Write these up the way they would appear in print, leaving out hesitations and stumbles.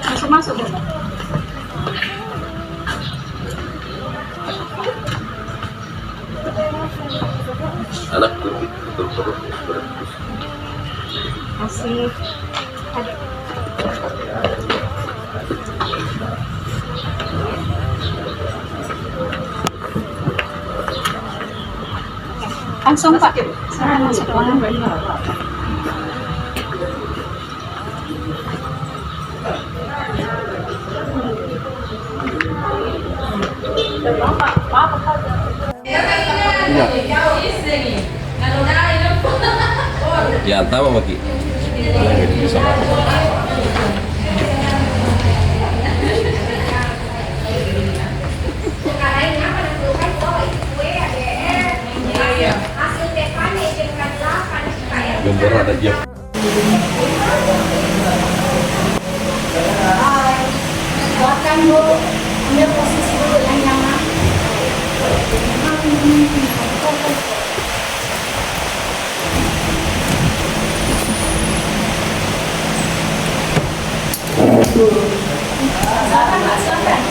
Masuk-masuk. Anak betul-betul berhembus. Masih langsung Pak, saya masuk ruangan. Ya, tahu lagi. Gambar ada jam. Silakan Bu, ambil posisi dulu yang nyaman. Silakan Pak, silakan.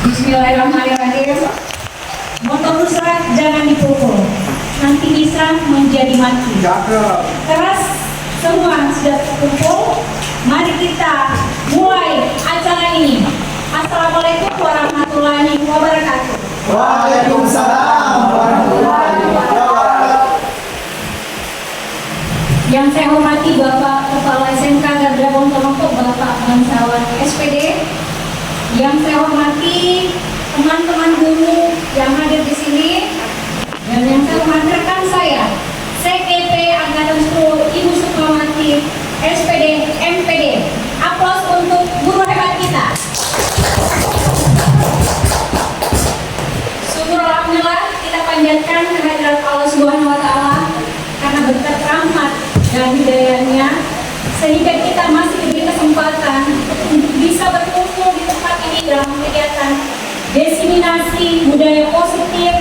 Bismillahirrahmanirrahim. Motor musrah jangan dipukul, nanti bisa menjadi mati. Keras semua sudah terkumpul, mari kita mulai acara ini. Assalamualaikum warahmatullahi wabarakatuh. Waalaikumsalam warahmatullahi wabarakatuh. Yang saya hormati Bapak Kepala SMK Garda Ponorogo, Bapak Bangsawan SPD. Yang saya hormati teman-teman guru yang hadir di sini, dan yang saya hormati rekan saya, CGP Angkatan 10 Ibu Sukmawati, SPD, MPD. Aplaus untuk guru hebat kita. Syukur alhamdulillah, kita panjatkan kehadirat Allah Subhanahu wa taala karena berkat rahmat dan hidayahnya sehingga kita masih diberi kesempatan untuk bisa berkumpul di tempat ini dalam kegiatan diseminasi budaya positif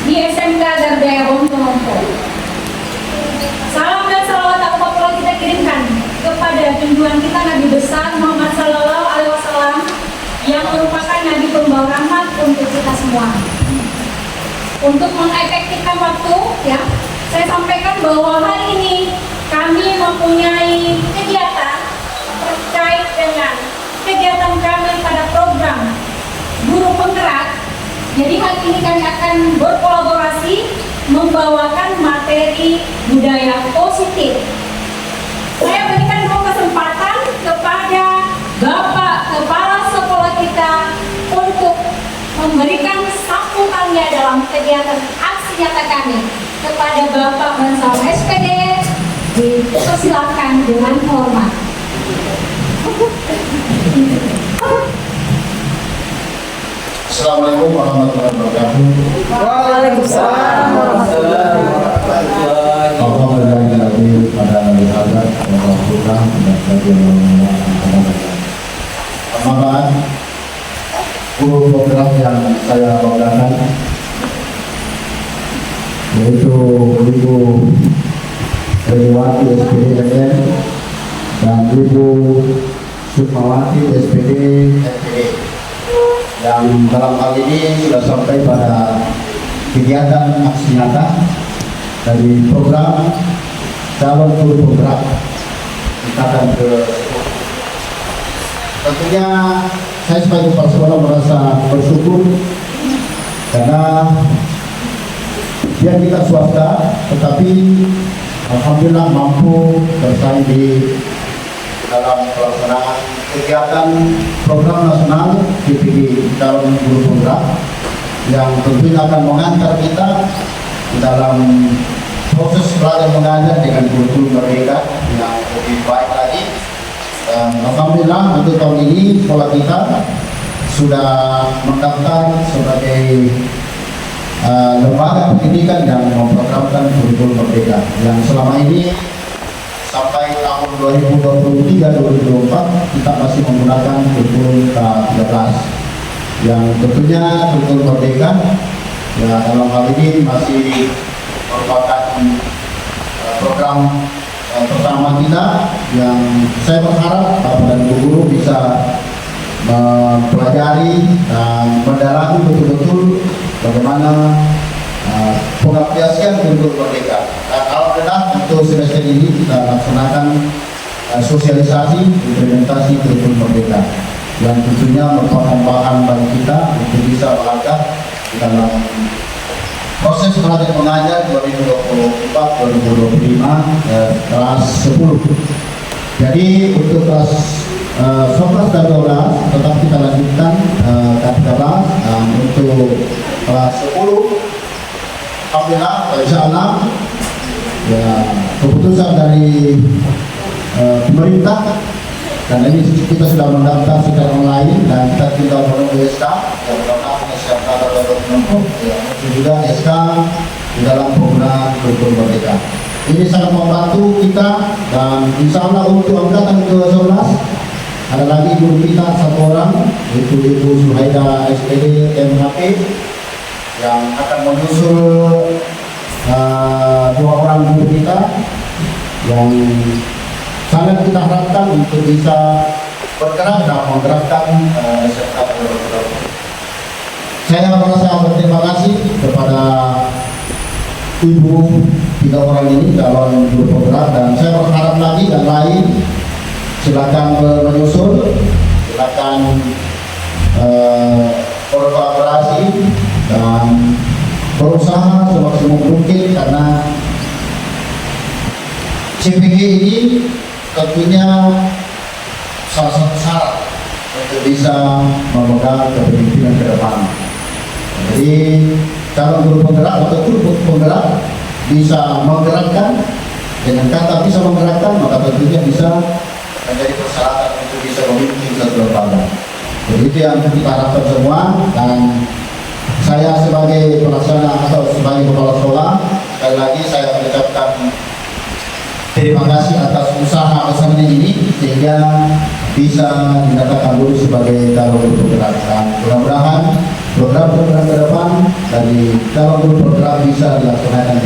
di SMK Garda Ponorogo. Salam dan salawat Allah kita kirimkan kepada junjungan kita Nabi besar Muhammad Sallallahu Alaihi Wasallam yang merupakan Nabi pembawa rahmat untuk kita semua. Untuk mengefektifkan waktu, ya, saya sampaikan bahwa hari ini kami mempunyai kegiatan terkait dengan kegiatan kami pada program guru penggerak. Jadi hari ini kami akan berkolaborasi membawakan materi budaya positif. Saya berikan dulu kesempatan kepada Bapak Kepala Sekolah kita untuk memberikan sambutannya dalam kegiatan aksi nyata kami. Kepada Bapak Bangsawan SPD, dipersilakan dengan hormat. Assalamualaikum warahmatullahi wabarakatuh. Waalaikumsalam warahmatullahi wabarakatuh. Alhamdulillah pada hari Ahad Alhamdulillah dan Ramadan. Guru program yang saya banggakan yaitu Ibu Rewati SPD MN dan Ibu Sukmawati SPD MPD, yang dalam hal ini sudah sampai pada kegiatan aksi nyata dari program calon guru penggerak tingkatan ke 10. Tentunya saya sebagai kepala sekolah merasa bersyukur karena dia kita swasta, tetapi alhamdulillah mampu bersaing di dalam pelaksanaan kegiatan program nasional GPG calon guru penggerak yang tentunya akan mengantar kita dalam proses belajar mengajar dengan kurikulum merdeka yang lebih baik lagi, Dan alhamdulillah untuk tahun ini sekolah kita sudah mendaftar sebagai lembaga pendidikan yang memprogramkan kurikulum merdeka yang selama ini sampai tahun 2023-2024 kita masih menggunakan kurikulum K13 yang tentunya kurikulum merdeka ya dalam hal ini masih merupakan program pertama kita yang saya berharap Bapak dan Ibu guru bisa mempelajari dan mendalami betul-betul bagaimana pengaplikasian kurikulum merdeka. Dan alhamdulillah untuk semester ini kita laksanakan sosialisasi implementasi kurikulum merdeka yang tentunya merupakan bahan bagi kita untuk bisa melangkah di dalam proses belajar mengajar 2024-2025 kelas 10. Jadi untuk kelas 11 dan 12 tetap kita lanjutkan K13 dan untuk kelas 10 alhamdulillah insyaallah ya keputusan dari pemerintah dan ini kita sudah mendaftar secara online dan kita tinggal menunggu SK yang mudah-mudahan SK itu juga SK di dalam penggunaan kurikulum merdeka. Ini sangat membantu kita dan insya Allah untuk angkatan ke-11 ada lagi guru kita satu orang yaitu Ibu Suhaida SPD MHP yang akan menyusul dua orang guru kita yang sangat kita harapkan untuk bisa bergerak dan menggerakkan SMK. Saya merasa berterima kasih kepada ibu tiga orang ini calon guru penggerak dan saya berharap lagi dan lain silakan menyusul, silakan berkolaborasi dan berusaha semaksimal mungkin karena CPG ini tentunya salah satu syarat untuk bisa memegang kepemimpinan ke depan. Jadi calon guru penggerak atau guru penggerak bisa menggerakkan, dengan kata bisa menggerakkan maka tentunya bisa menjadi persyaratan untuk bisa memimpin satu lembaga. Jadi itu yang kita harapkan semua dan saya sebagai pelaksana atau sebagai kepala sekolah sekali lagi saya mengucapkan terima kasih atas usaha besarnya ini sehingga bisa dikatakan dulu sebagai calon guru penggerak dan mudah-mudahan program-program ke depan dari calon guru penggerak bisa dilaksanakan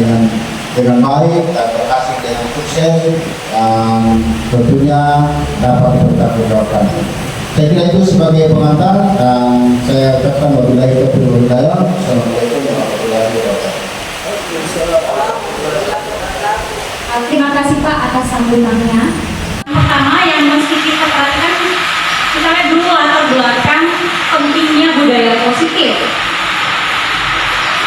dengan baik dan berhasil dengan sukses dan tentunya dapat dipertanggungjawabkan. Saya kira itu sebagai pengantar dan saya ucapkan wabillahi taufiq wal hidayah. Assalamualaikum warahmatullahi wabarakatuh. Terima kasih Pak atas sambutannya. Pertama yang mesti kita perhatikan, misalnya dulu latar belakang pentingnya budaya positif.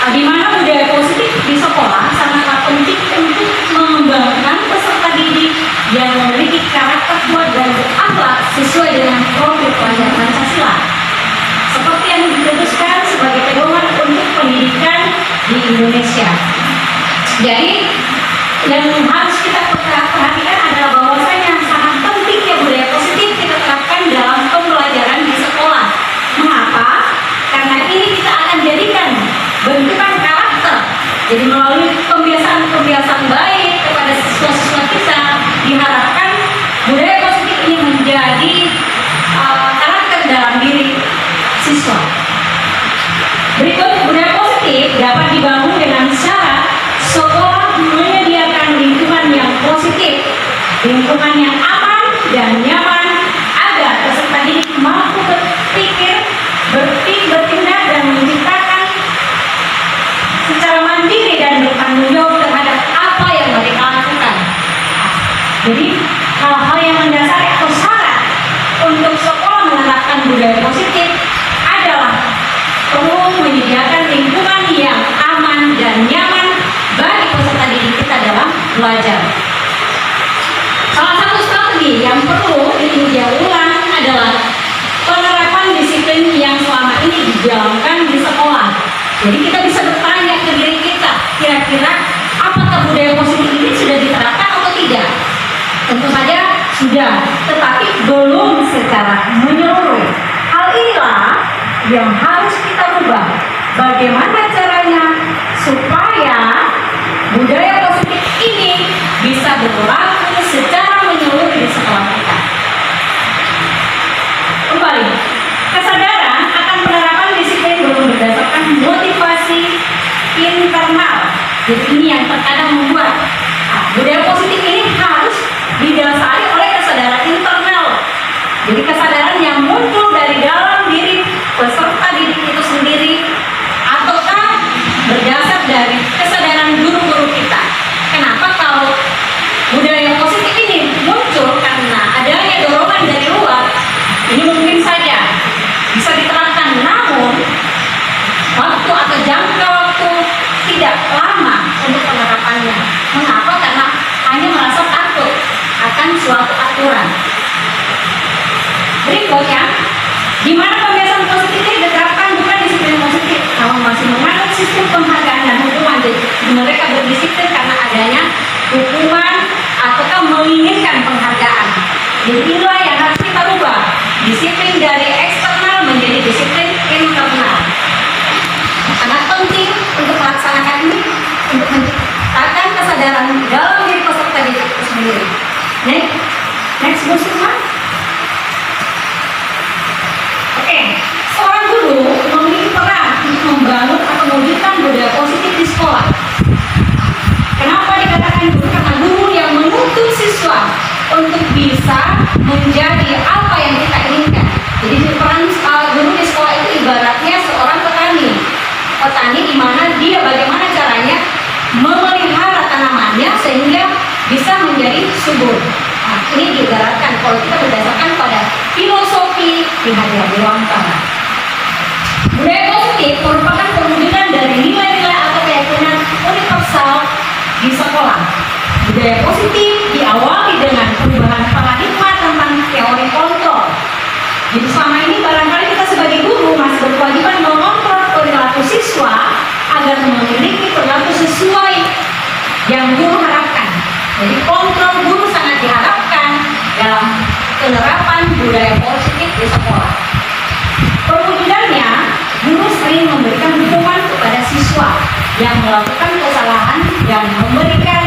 Di mana budaya positif di sekolah sangatlah penting untuk mengembangkan peserta didik yang memiliki karakter kuat dan berakhlak sesuai dengan profil pelajar Pancasila. Seperti yang diputuskan sebagai pedoman untuk pendidikan di Indonesia. Jadi yang harus kita perhatikan adalah bahwasanya sangat pentingnya budaya positif kita terapkan dalam pembelajaran di sekolah. Mengapa? Karena ini kita akan jadikan bentukan karakter. Jadi melalui pembiasaan baik kepada siswa-siswa kita diharapkan budaya positif ini menjadi karakter dalam diri siswa. Berikut budaya positif dapat dibangun dengan syarat sekolah menyediakan lingkungan yang positif, lingkungan yang aman dan nyaman agar peserta didik mampu berpikir, bertindak dan menciptakan secara mandiri dan bertanggung jawab terhadap apa yang mereka lakukan. Jadi hal-hal yang mendasari atau syarat untuk sekolah menerapkan budaya positif adalah perlu menyediakan lingkungan yang aman dan nyaman bagi peserta didik kita dalam belajar. Salah satu strategi yang perlu ditinjau ulang adalah penerapan disiplin yang selama ini dijalankan di sekolah. Jadi kita bisa bertanya ke diri kita, kira-kira apakah budaya positif ini sudah diterapkan atau tidak? Tentu saja sudah, tetapi belum secara menyeluruh. Hal inilah yang harus kita rubah. Bagaimana caranya supaya budaya positif ini bisa berlaku secara menyeluruh di sekolah kita. Kembali, kesadaran akan penerapan disiplin guru berdasarkan motivasi internal. Jadi ini yang terkadang membuat budaya positif ini harus didasari oleh kesadaran internal. Jadi kesadaran yang muncul dari dalam diri peserta didik itu sendiri, ataukah berdasar dari kesadaran guru-guru kita. Kenapa kalau budaya positif ini muncul karena adanya dorongan dari luar? Ini mungkin saja bisa diterapkan, namun waktu atau jangka waktu tidak lama untuk penerapannya. Mengapa? Karena hanya merasa takut akan suatu aturan. Berikutnya, di mana pembiasaan positif ini diterapkan bukan disiplin positif, namun masih menganut sistem penghargaan dan hukuman. Jadi mereka berdisiplin karena adanya hukuman ataukah menginginkan penghargaan. Jadi inilah yang harus kita rubah. Disiplin dari eksternal menjadi disiplin internal. Sangat penting untuk melaksanakan ini, untuk menciptakan kesadaran dalam diri peserta didik itu sendiri. Next Bu Sukma. Oke, seorang guru memiliki peran untuk membangun atau mewujudkan budaya positif di sekolah. Kenapa dikatakan guru? Karena guru yang menuntut siswa untuk bisa menjadi apa yang kita inginkan. Jadi peran guru di sekolah itu ibaratnya seorang petani. Petani di mana dia bagaimana caranya memelihara tanamannya sehingga bisa menjadi subur. Nah, ini diibaratkan kalau kita berdasarkan pada filosofi di Hajar Dewantara. Budaya positif merupakan perwujudan dari nilai-nilai atau keyakinan universal di sekolah. Budaya positif diawali dengan perubahan paradigma tentang teori kontrol. Jadi selama ini barangkali kita sebagai guru masih berkewajiban mengontrol perilaku siswa agar memiliki perilaku sesuai yang guru harapkan. Jadi kontrol guru sangat diharapkan dalam penerapan budaya positif di sekolah. Perwujudannya, guru sering memberikan hukuman kepada siswa yang melakukan kesalahan dan memberikan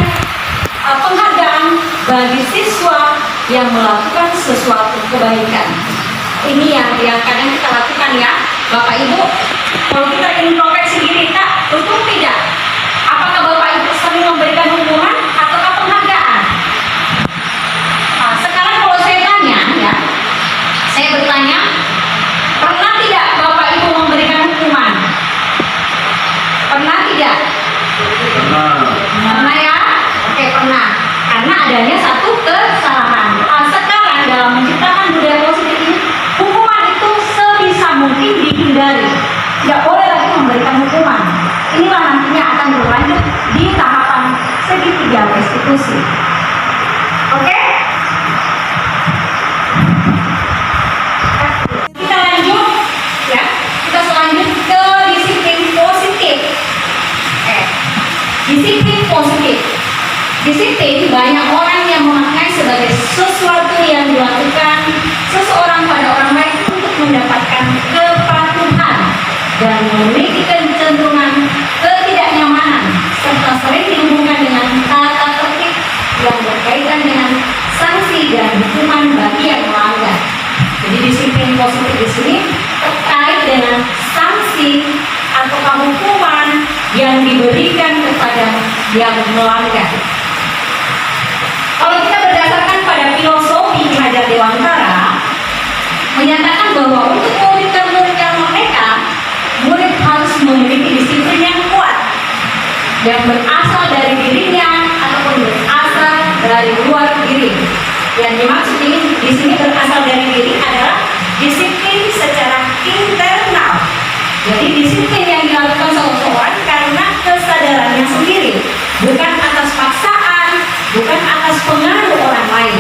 penghargaan bagi siswa yang melakukan sesuatu kebaikan. Ini yang kadang kita lakukan ya, Bapak Ibu. Kalau kita ingin introspeksi diri, Kak, betul tidak? Apakah Bapak Ibu sering memberikan hukuman atau penghargaan? Nah, sekarang kalau saya tanya, ya, saya bertanya, pernah tidak Bapak Ibu memberikan hukuman? Pernah tidak? Pernah ya? Oke, pernah. Karena adanya satu kesalahan. Sekarang dalam menciptakan budaya positif ini, hukuman itu sebisa mungkin dihindari. Tidak boleh lagi memberikan hukuman. Inilah nantinya akan berlanjut di tahapan segitiga restitusi. Oke? Kita lanjut, ya. Kita selanjut ke disiplin positif. Disiplin positif. Disiplin banyak orang yang memaknai sebagai sesuatu yang dilakukan seseorang pada orang lain untuk mendapatkan kepatuhan dan memiliki kecenderungan ketidaknyamanan serta sering dihubungkan dengan tata tertib yang berkaitan dengan sanksi dan hukuman bagi yang melanggar. Jadi disiplin positif di sini terkait dengan sanksi atau hukuman yang diberikan kepada yang melanggar. Kalau kita berdasarkan pada filosofi Hajar Dewantara, menyatakan bahwa untuk mewujudkan murid yang merdeka, murid harus memiliki disiplin yang kuat yang berasal dari dirinya ataupun berasal dari luar diri. Yang dimaksud ini di sini berasal dari diri adalah disiplin secara internal. Jadi disiplin yang dilakukan seseorang karena kesadarannya sendiri, bukan atas paksaan, bukan atas pengaruh orang lain.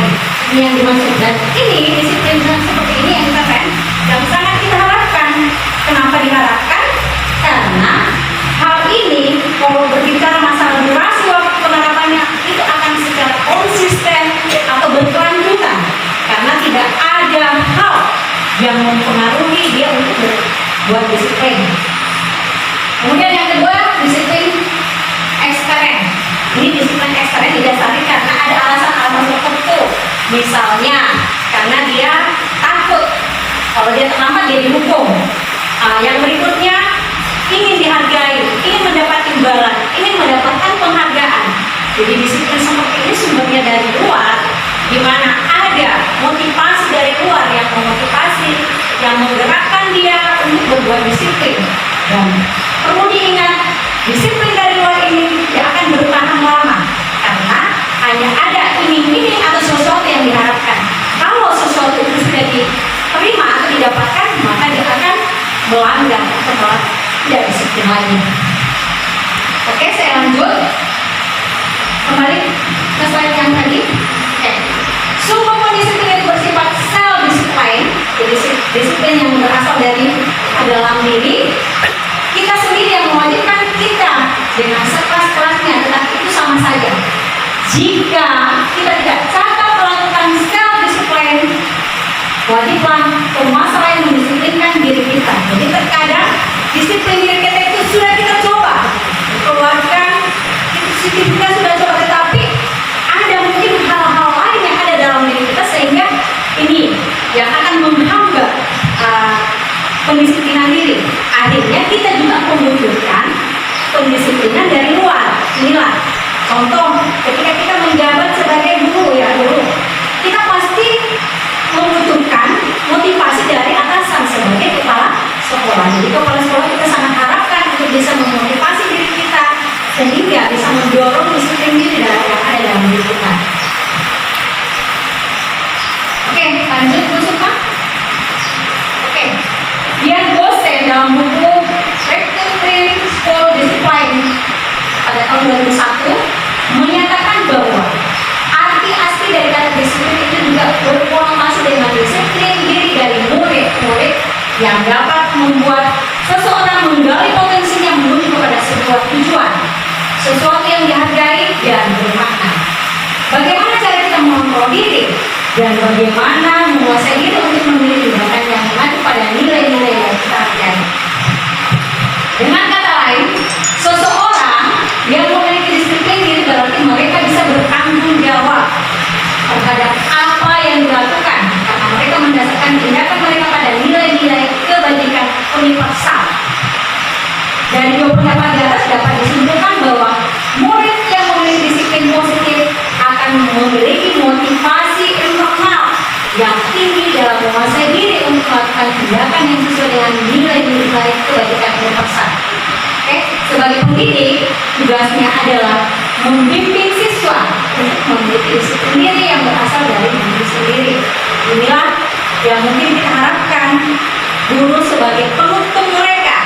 Ini yang dimaksud. Dan ini disiplin seperti ini yang keren, yang sangat kita harapkan. Kenapa diharapkan? Karena hal ini kalau berbicara masalah durasi waktu penerapannya itu akan secara konsisten atau berkelanjutan, karena tidak ada hal yang mempengaruhi dia untuk berbuat disiplin. Kemudian yang kedua, disiplin ekstern. Ini disiplin ekstern didasari karena ada alasan-alasan tertentu. Misalnya karena dia takut kalau dia terlambat dia dihukum. Yang berikutnya, ingin dihargai, ingin mendapat imbalan, ingin mendapatkan penghargaan. Jadi disiplin seperti ini sumbernya dari luar, di mana ada motivasi dari luar yang memotivasi, yang menggerakkan dia untuk berbuat disiplin. Dan perlu diingat, disiplin dari luar ini tidak akan bertahan lama, karena hanya ada iming-iming atau sesuatu yang diharapkan. Kalau sesuatu itu sudah diterima atau didapatkan, maka dia akan melanggar atau tidak disiplin lagi. Oke, saya lanjut kembali ke slide yang tadi. Sumber pendisiplin itu bersifat self-discipline, jadi disiplin yang berasal dari dalam diri kita sendiri, yang mewajibkan kita dengan sekelas-kelasnya, tetapi itu sama saja. Jika kita tidak cakap melakukan self-discipline, wajiblah permasalahan yang mendisiplinkan diri kita. Jadi terkadang disiplin diri kita itu sudah kita coba keluarkan, kita sudah coba, tetapi ada mungkin hal-hal lain yang ada dalam diri kita sehingga ini yang akan menghambat pendisiplinan diri. Akhirnya kita juga membutuhkan pendisiplinan dari luar. Inilah contoh ketika kita menjabat sebagai guru, ya guru, kita pasti membutuhkan motivasi dari atasan sebagai kepala sekolah. Jadi kepala sekolah kita sangat harapkan untuk bisa memotivasi diri kita sehingga bisa mendorong disiplin diri yang ada dalam diri kita. Oke, lanjut Bu Suka. Oke, Dian Bose dalam buku Rectifying School Discipline pada tahun 2001 menyatakan bahwa arti asli dari kata disiplin itu juga berkonotasi dengan disiplin diri dari murid-murid yang dapat membuat seseorang menggali potensinya menuju kepada sebuah tujuan, sesuatu yang dihargai dan bermakna. Bagaimana cara kita mengontrol diri dan bagaimana menguasai diri untuk memilih tindakan yang mengacu pada nilai-nilai yang kita hargai. Dengan kata lain, seseorang yang memiliki disiplin diri berarti mereka bisa bertanggung jawab terhadap apa yang dilakukan karena mereka mendasarkan tindakan mereka pada nilai-nilai kebajikan universal. Dari dua pendapat di atas dapat disimpulkan bahwa murid yang memiliki disiplin positif akan memiliki motivasi internal yang tinggi dalam menguasai diri untuk melakukan tindakan yang sesuai dengan nilai-nilai kebajikan universal. Oke, sebagai pendidik, tugasnya adalah membimbing siswa untuk memiliki disiplin diri yang berasal dari diri sendiri. Inilah yang mungkin kita harapkan guru sebagai penuntun mereka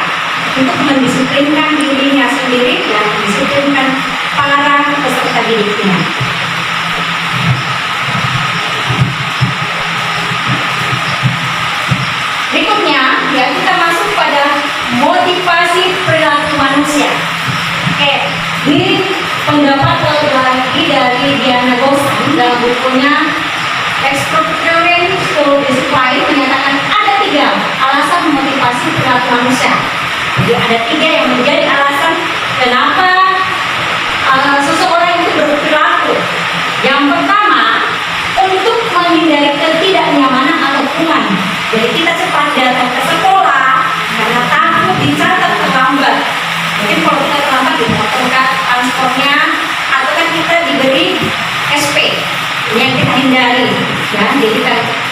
untuk mendisiplinkan dirinya sendiri dan mendisiplinkan para peserta didiknya. Berikutnya, ya kita masuk pada motivasi perilaku manusia. Oke, ini pendapat lagi dari Diana Gosan dalam bukunya Exploring School Discipline menyatakan ada 3 alasan motivasi perilaku manusia. Jadi ada 3 yang menjadi alasan kenapa seseorang itu berperilaku. Yang pertama, untuk menghindari ketidaknyamanan atau lingkungan. Jadi kita cepat datang ke sekolah karena takut dicatat terlambat. Mungkin kalau kita terlambat di motor transportnya, atau kan kita diberi SP, ini yang kita hindari. Ya, jadi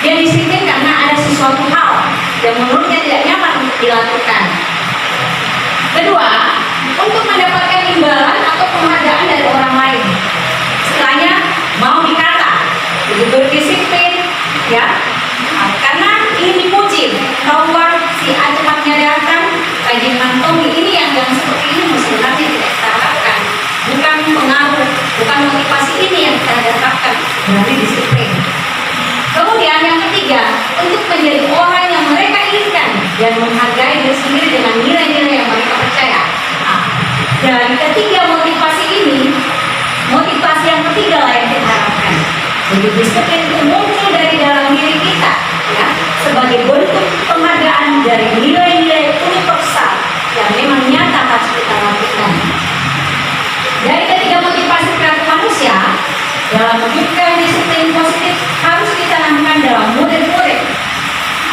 dia disiplin karena ada sesuatu hal yang menurutnya tidak nyaman untuk dilakukan. Kedua, untuk mendapatkan imbalan atau penghargaan dari orang lain. Istilahnya mau dikata, jadi berdisiplin, ya, karena ingin dipuji bahwa si cepatnya datang, rajin kantongi. Ini yang seperti ini sebenarnya tidak kita harapkan. Bukan pengaruh, bukan motivasi ini yang kita harapkan dari disiplin. Kemudian yang ketiga, untuk menjadi orang yang mereka inginkan dan menghargai diri sendiri dengan nilai-nilai yang mereka percaya. Dari ketiga motivasi ini, motivasi yang ketiga lah yang kita harapkan. Jadi disiplin itu muncul dari dalam diri kita, ya, sebagai bentuk Dalam mewujudkan disiplin positif harus ditanamkan dalam murid-murid.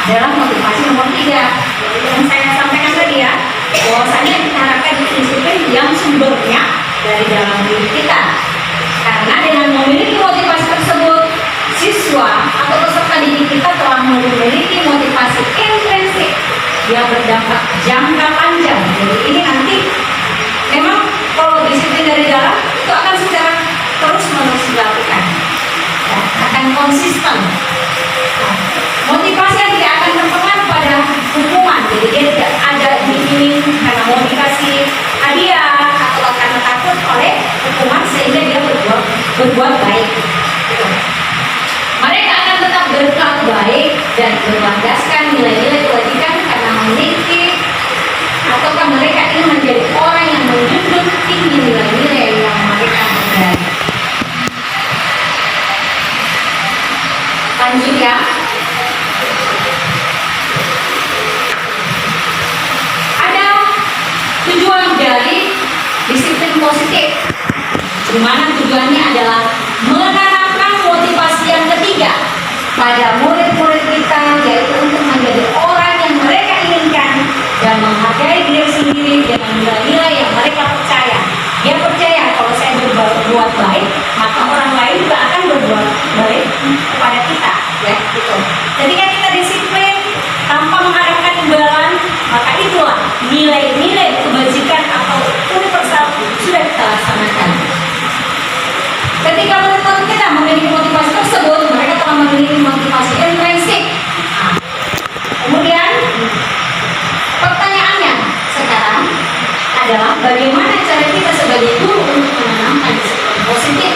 Dalam motivasi nomor 3 yang saya sampaikan tadi ya, bahwasanya diharapkan disiplin yang sumbernya dari dalam diri kita. Karena dengan memiliki motivasi tersebut, siswa atau peserta didik kita telah memiliki motivasi intrinsik yang berdampak jangka panjang. Jadi ini nanti memang kalau disiplin dari dalam itu akan secara terus-menerus dilakukan, ya, akan konsisten. Nah, motivasi yang tidak akan terpengaruh pada hukuman, jadi dia tidak ada diiring karena motivasi hadiah atau karena takut oleh hukuman sehingga dia berbuat baik. Gitu. Mereka akan tetap berbuat baik dan berlandaskan nilai-nilai kewajiban karena memiliki ataukah mereka ingin menjadi orang yang menjunjung tinggi nilai-nilai yang mereka pegang. Lanjut ya. Ada tujuan dari disiplin positif, di mana tujuannya adalah menanamkan motivasi yang ketiga pada murid-murid kita, yaitu untuk menjadi orang yang mereka inginkan dan menghargai diri sendiri dengan nilai-nilai yang mereka percaya. Dia percaya kalau saya berbuat baik, maka orang lain juga akan berbuat baik kepada kita, ya gitu. Ketika kita disiplin tanpa mengharapkan imbalan, maka itulah nilai-nilai kebajikan atau universal sudah kita laksanakan. Ketika murid-murid kita memiliki motivasi tersebut, mereka telah memiliki motivasi intrinsik. Nah, kemudian pertanyaannya sekarang adalah bagaimana cara kita sebagai guru untuk menanamkan disiplin positif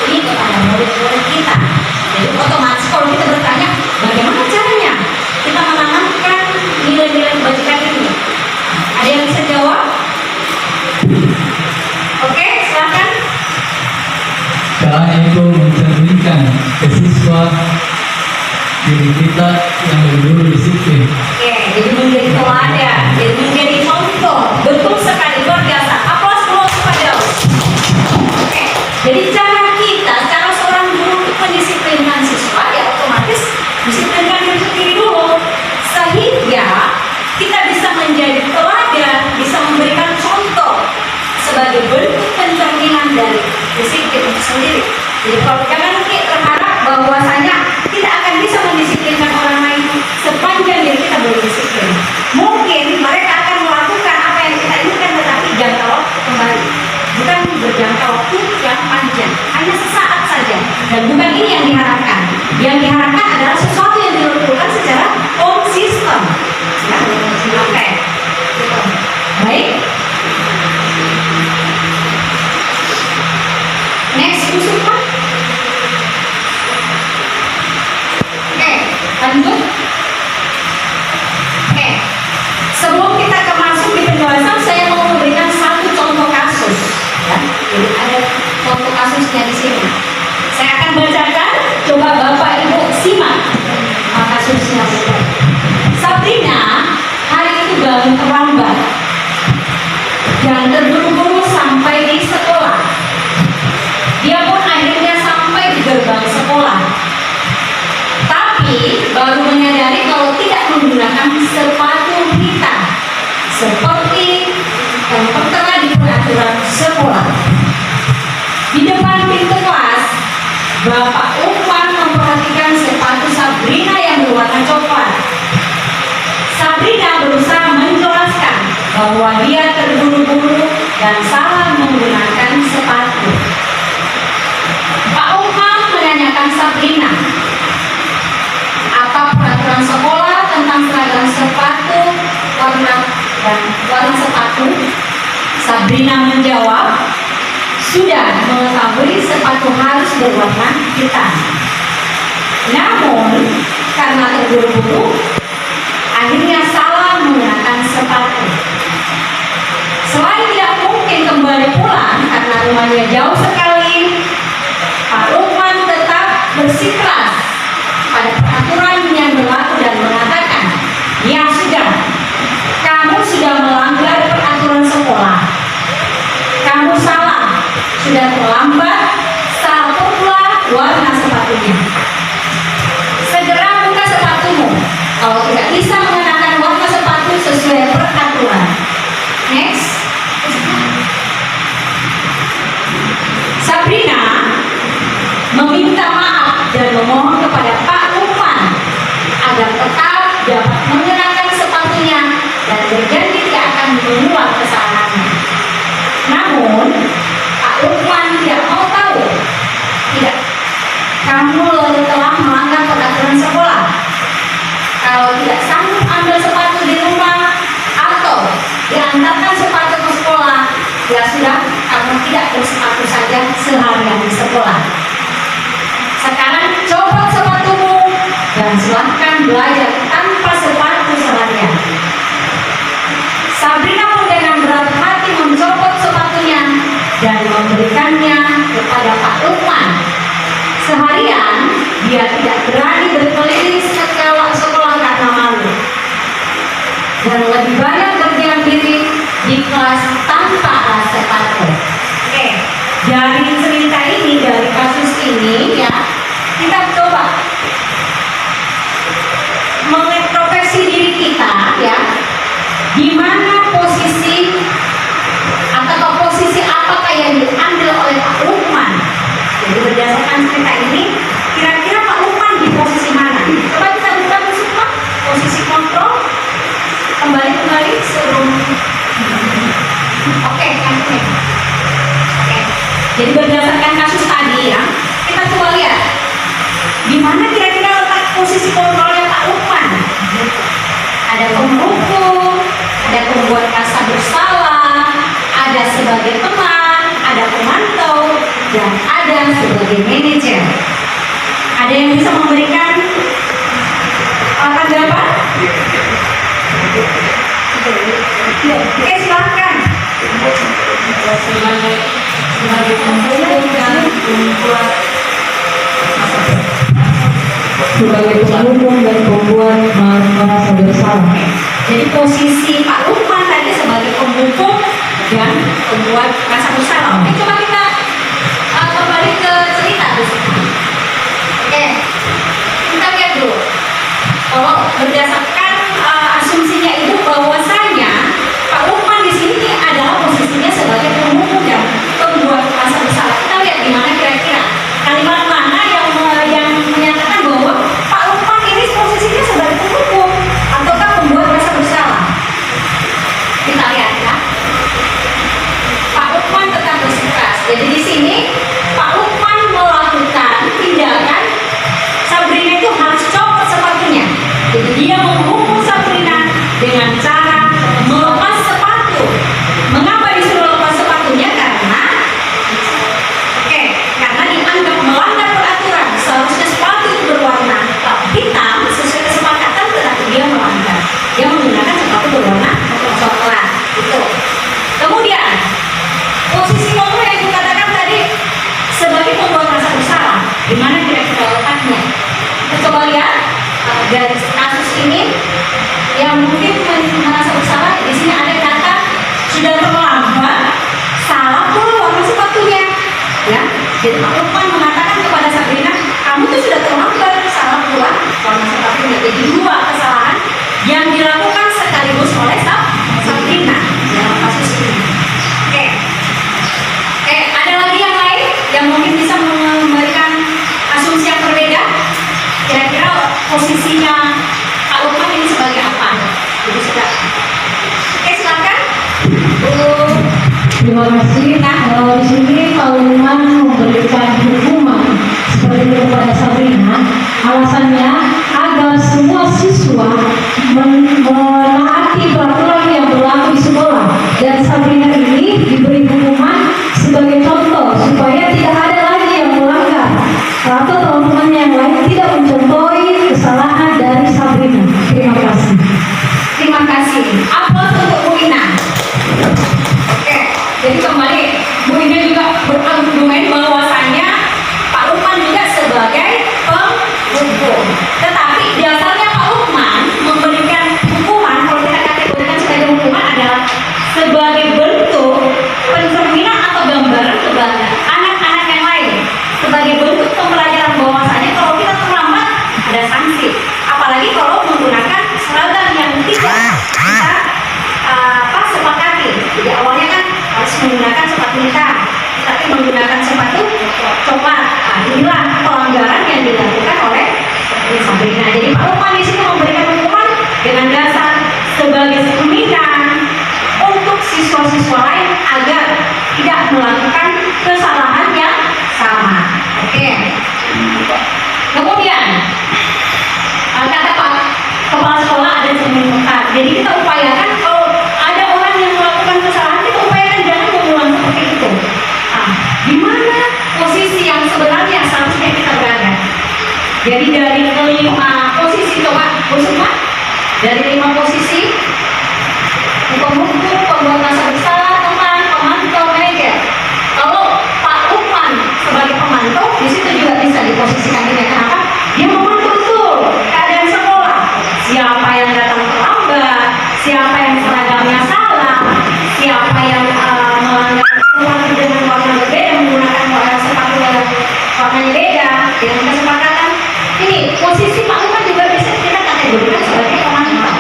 ini kepada murid-murid kita. Jadi otomatis kalau kita bertanya bagaimana caranya kita menanamkan nilai-nilai kebajikan ini, ada yang bisa jawab? Oke, silakan. Caranya itu mencerminkan ke siswa diri kita yang benar-benar disiplin. Oke, jadi menjadi teladan, jadi menjadi contoh. Betul sekali, luar biasa. Aplaus dulu kepada. Oke, jadi cara kita, cara seorang guru untuk mendisiplinkan siswa, ya otomatis disiplinkan diri sendiri dulu, sehingga kita bisa menjadi teladan, bisa memberikan contoh sebagai bentuk pencerminan dari disiplin itu sendiri. Jadi kalau jangan berharap bahwasanya kita akan bisa mendisiplinkan orang lain sepanjang diri kita berdisiplin. Mungkin mereka akan melakukan apa yang kita inginkan, tetapi jangka waktu kembali, bukan berjangka waktu yang panjang, hanya sesaat saja. Dan bukan ini yang diharapkan. Yang diharapkan adalah sesuatu yang dilakukan secara konsisten. Ya, oke. Baik. Next, Yusuf Pak. Oke, lanjut. Oke, sebelum kita masuk di penjelasan, saya mau memberikan satu contoh kasus. Ya, jadi ada contoh kasusnya di sini. Saya akan bacakan, coba Bapak Ibu simak kasusnya. Sabrina hari itu bangun terlambat dan terburu-buru sampai di sekolah. Dia pun akhirnya sampai di gerbang sekolah, tapi baru menyadari kalau tidak menggunakan sepatu hitam seperti yang tertera di peraturan sekolah. Di depan pintu kelas, Bapak Umpan memperhatikan sepatu Sabrina yang berwarna coklat. Sabrina berusaha menjelaskan bahwa dia terburu-buru dan salah menggunakan sepatu. Pak Umam menanyakan Sabrina, apa peraturan sekolah tentang seragam sepatu warna sepatu? Sabrina menjawab, sudah mengetahui sepatu harus berwarna hitam. Namun karena terburu-buru, akhirnya salah menggunakan sepatu. Selain tidak mungkin kembali pulang karena rumahnya jauh sekali, Pak Lukman tetap bersikeras pada peraturan yang berlaku dan mengatakan, ya sudah, kamu sudah melanggar peraturan sekolah. Kamu salah, sudah terlambat, salah pula meminta maaf dan memohon kepada Pak Lukman agar tetap dapat mengenakan sepatunya dan berjanji tidak akan mengulang kesalahannya. Namun, Pak Lukman tidak mau tahu. Tidak, kamu telah melanggar peraturan sekolah. Kalau tidak sanggup ambil sepatu di rumah atau diantarkan sepatu ke sekolah, ya sudah, kamu tidak bersepatu saja seharian di sekolah. Sekarang copot sepatumu dan silahkan belajar tanpa sepatu seharian. Sabrina pun dengan berat hati mencopot sepatunya dan memberikannya kepada Pak Lukman. Seharian dia tidak berani berkeliling sekolah karena malu, dan lebih banyak berdiam diri di kelas tanpa alas sepatu. Oke, dari cerita ini, dari kasus ini ya, kita coba mengintrospeksi diri kita ya, di mana posisi atau posisi apakah yang diambil oleh Pak Lukman. Jadi berdasarkan cerita ini, kira-kira Pak Lukman di posisi mana? Coba kita buka semua posisi kontrol. Kembali sebelum. Oke, oke. Jadi berdasarkan kasus tadi ya, kita coba lihat di mana kira-kira letak posisi kontrolnya Pak Lukman. Ada penghukum, ada pembuat rasa bersalah, ada sebagai teman, ada pemantau, dan ada sebagai manajer. Ada yang bisa memberikan tanggapan? Oke, silakan. Sebagai penghukum dan pembuat merasa bersalah. Jadi posisi Pak Lukman tadi sebagai penghukum dan pembuat rasa bersalah. Oke, coba kita kembali ke cerita dulu. Oke, kita lihat dulu. Kalau berdasarkan asumsinya itu bahwasanya Pak Lukman di sini adalah posisinya sebagai penghukum dan pembuat rasa bersalah. Kita lihat di mana kira-kira kalimat mana yang menyatakan bahwa Pak Lukman ini posisinya sebagai penghukum ataukah pembuat rasa bersalah. Kita lihat ya. Pak Lukman tetap bersikeras. Jadi di sini Pak Lukman melakukan tindakan Sabrina itu harus copot sepatunya. Jadi dia menghukum Sabrina dengan cara melepas sepatu. Mengapa disuruh lepas sepatunya? Karena karena dianggap melanggar peraturan. Seharusnya sepatu itu berwarna hitam sesuai kesepakatan, tetapi dia melanggar. Dia menggunakan sepatu berwarna coklat. Itu. Kemudian posisi kontrol yang dikatakan tadi sebagai pembuat rasa bersalah, di mana kira-kira letaknya? Kita coba lihat dari kasus ini yang mungkin merasa bersalah. Di sini ada kata sudah terlambat, salah pula warna sepatunya. Ya, jadi Pak Lukman mengatakan kepada Sabrina, kamu tuh sudah terlambat, salah pula warna sepatunya. Jadi dua kesalahan yang dilakukan sekaligus oleh Sabrina dalam kasus ini. Oke, ada lagi yang lain yang mungkin bisa memberikan asumsi yang berbeda. Kira-kira posisinya Pak Lukman ini sebagai apa? Jadi sudah. Oke, silakan. Terima kasih. Kalau di sini Pak Lukman memberikan hukuman seperti itu kepada Sabrina, alasannya agar semua siswa menaati peraturan yang berlaku di sekolah, dan Sabrina ini diberi hukuman sebagai contoh supaya tidak ada lagi yang melanggar atau teman-teman yang lain tidak mencontohi kesalahan dari Sabrina. Terima kasih. Terima kasih. Aplaus untuk Bu Ina. Oke, jadi kembali Bu Ina juga berargumen bahwasanya Pak Lukman juga sebagai penghukum. Tetapi dasarnya Pak Lukman memberikan hukuman, kalau kita kategorikan sebagai hukuman, adalah sebagai bentuk pencerminan atau gambaran kepada anak-anak yang lain, sebagai bentuk pembelajaran bahwasanya kalau kita terlambat ada sanksi. Apalagi kalau menggunakan seragam yang tidak kita sepakati. Jadi awalnya kan harus menggunakan sepatu hitam, tapi menggunakan sepatu coklat. Inilah Jadi dari kelima posisi, coba Bu Sukma, dari 5 posisi, pemukul, pembuat rasa bersalah, teman, pemantau, manajer. Kalau Pak Lukman sebagai pemantau, di situ juga bisa diposisikan ini. Kenapa? Dia memantau betul keadaan sekolah. Siapa yang datang terlambat, siapa yang seragamnya salah, siapa yang melanggar sepatu dengan warna berbeda, menggunakan sepatu yang warnanya beda dengan kesepakatan. Ini posisi Pak Lukman juga bisa kita kategorikan sebagai pemantau.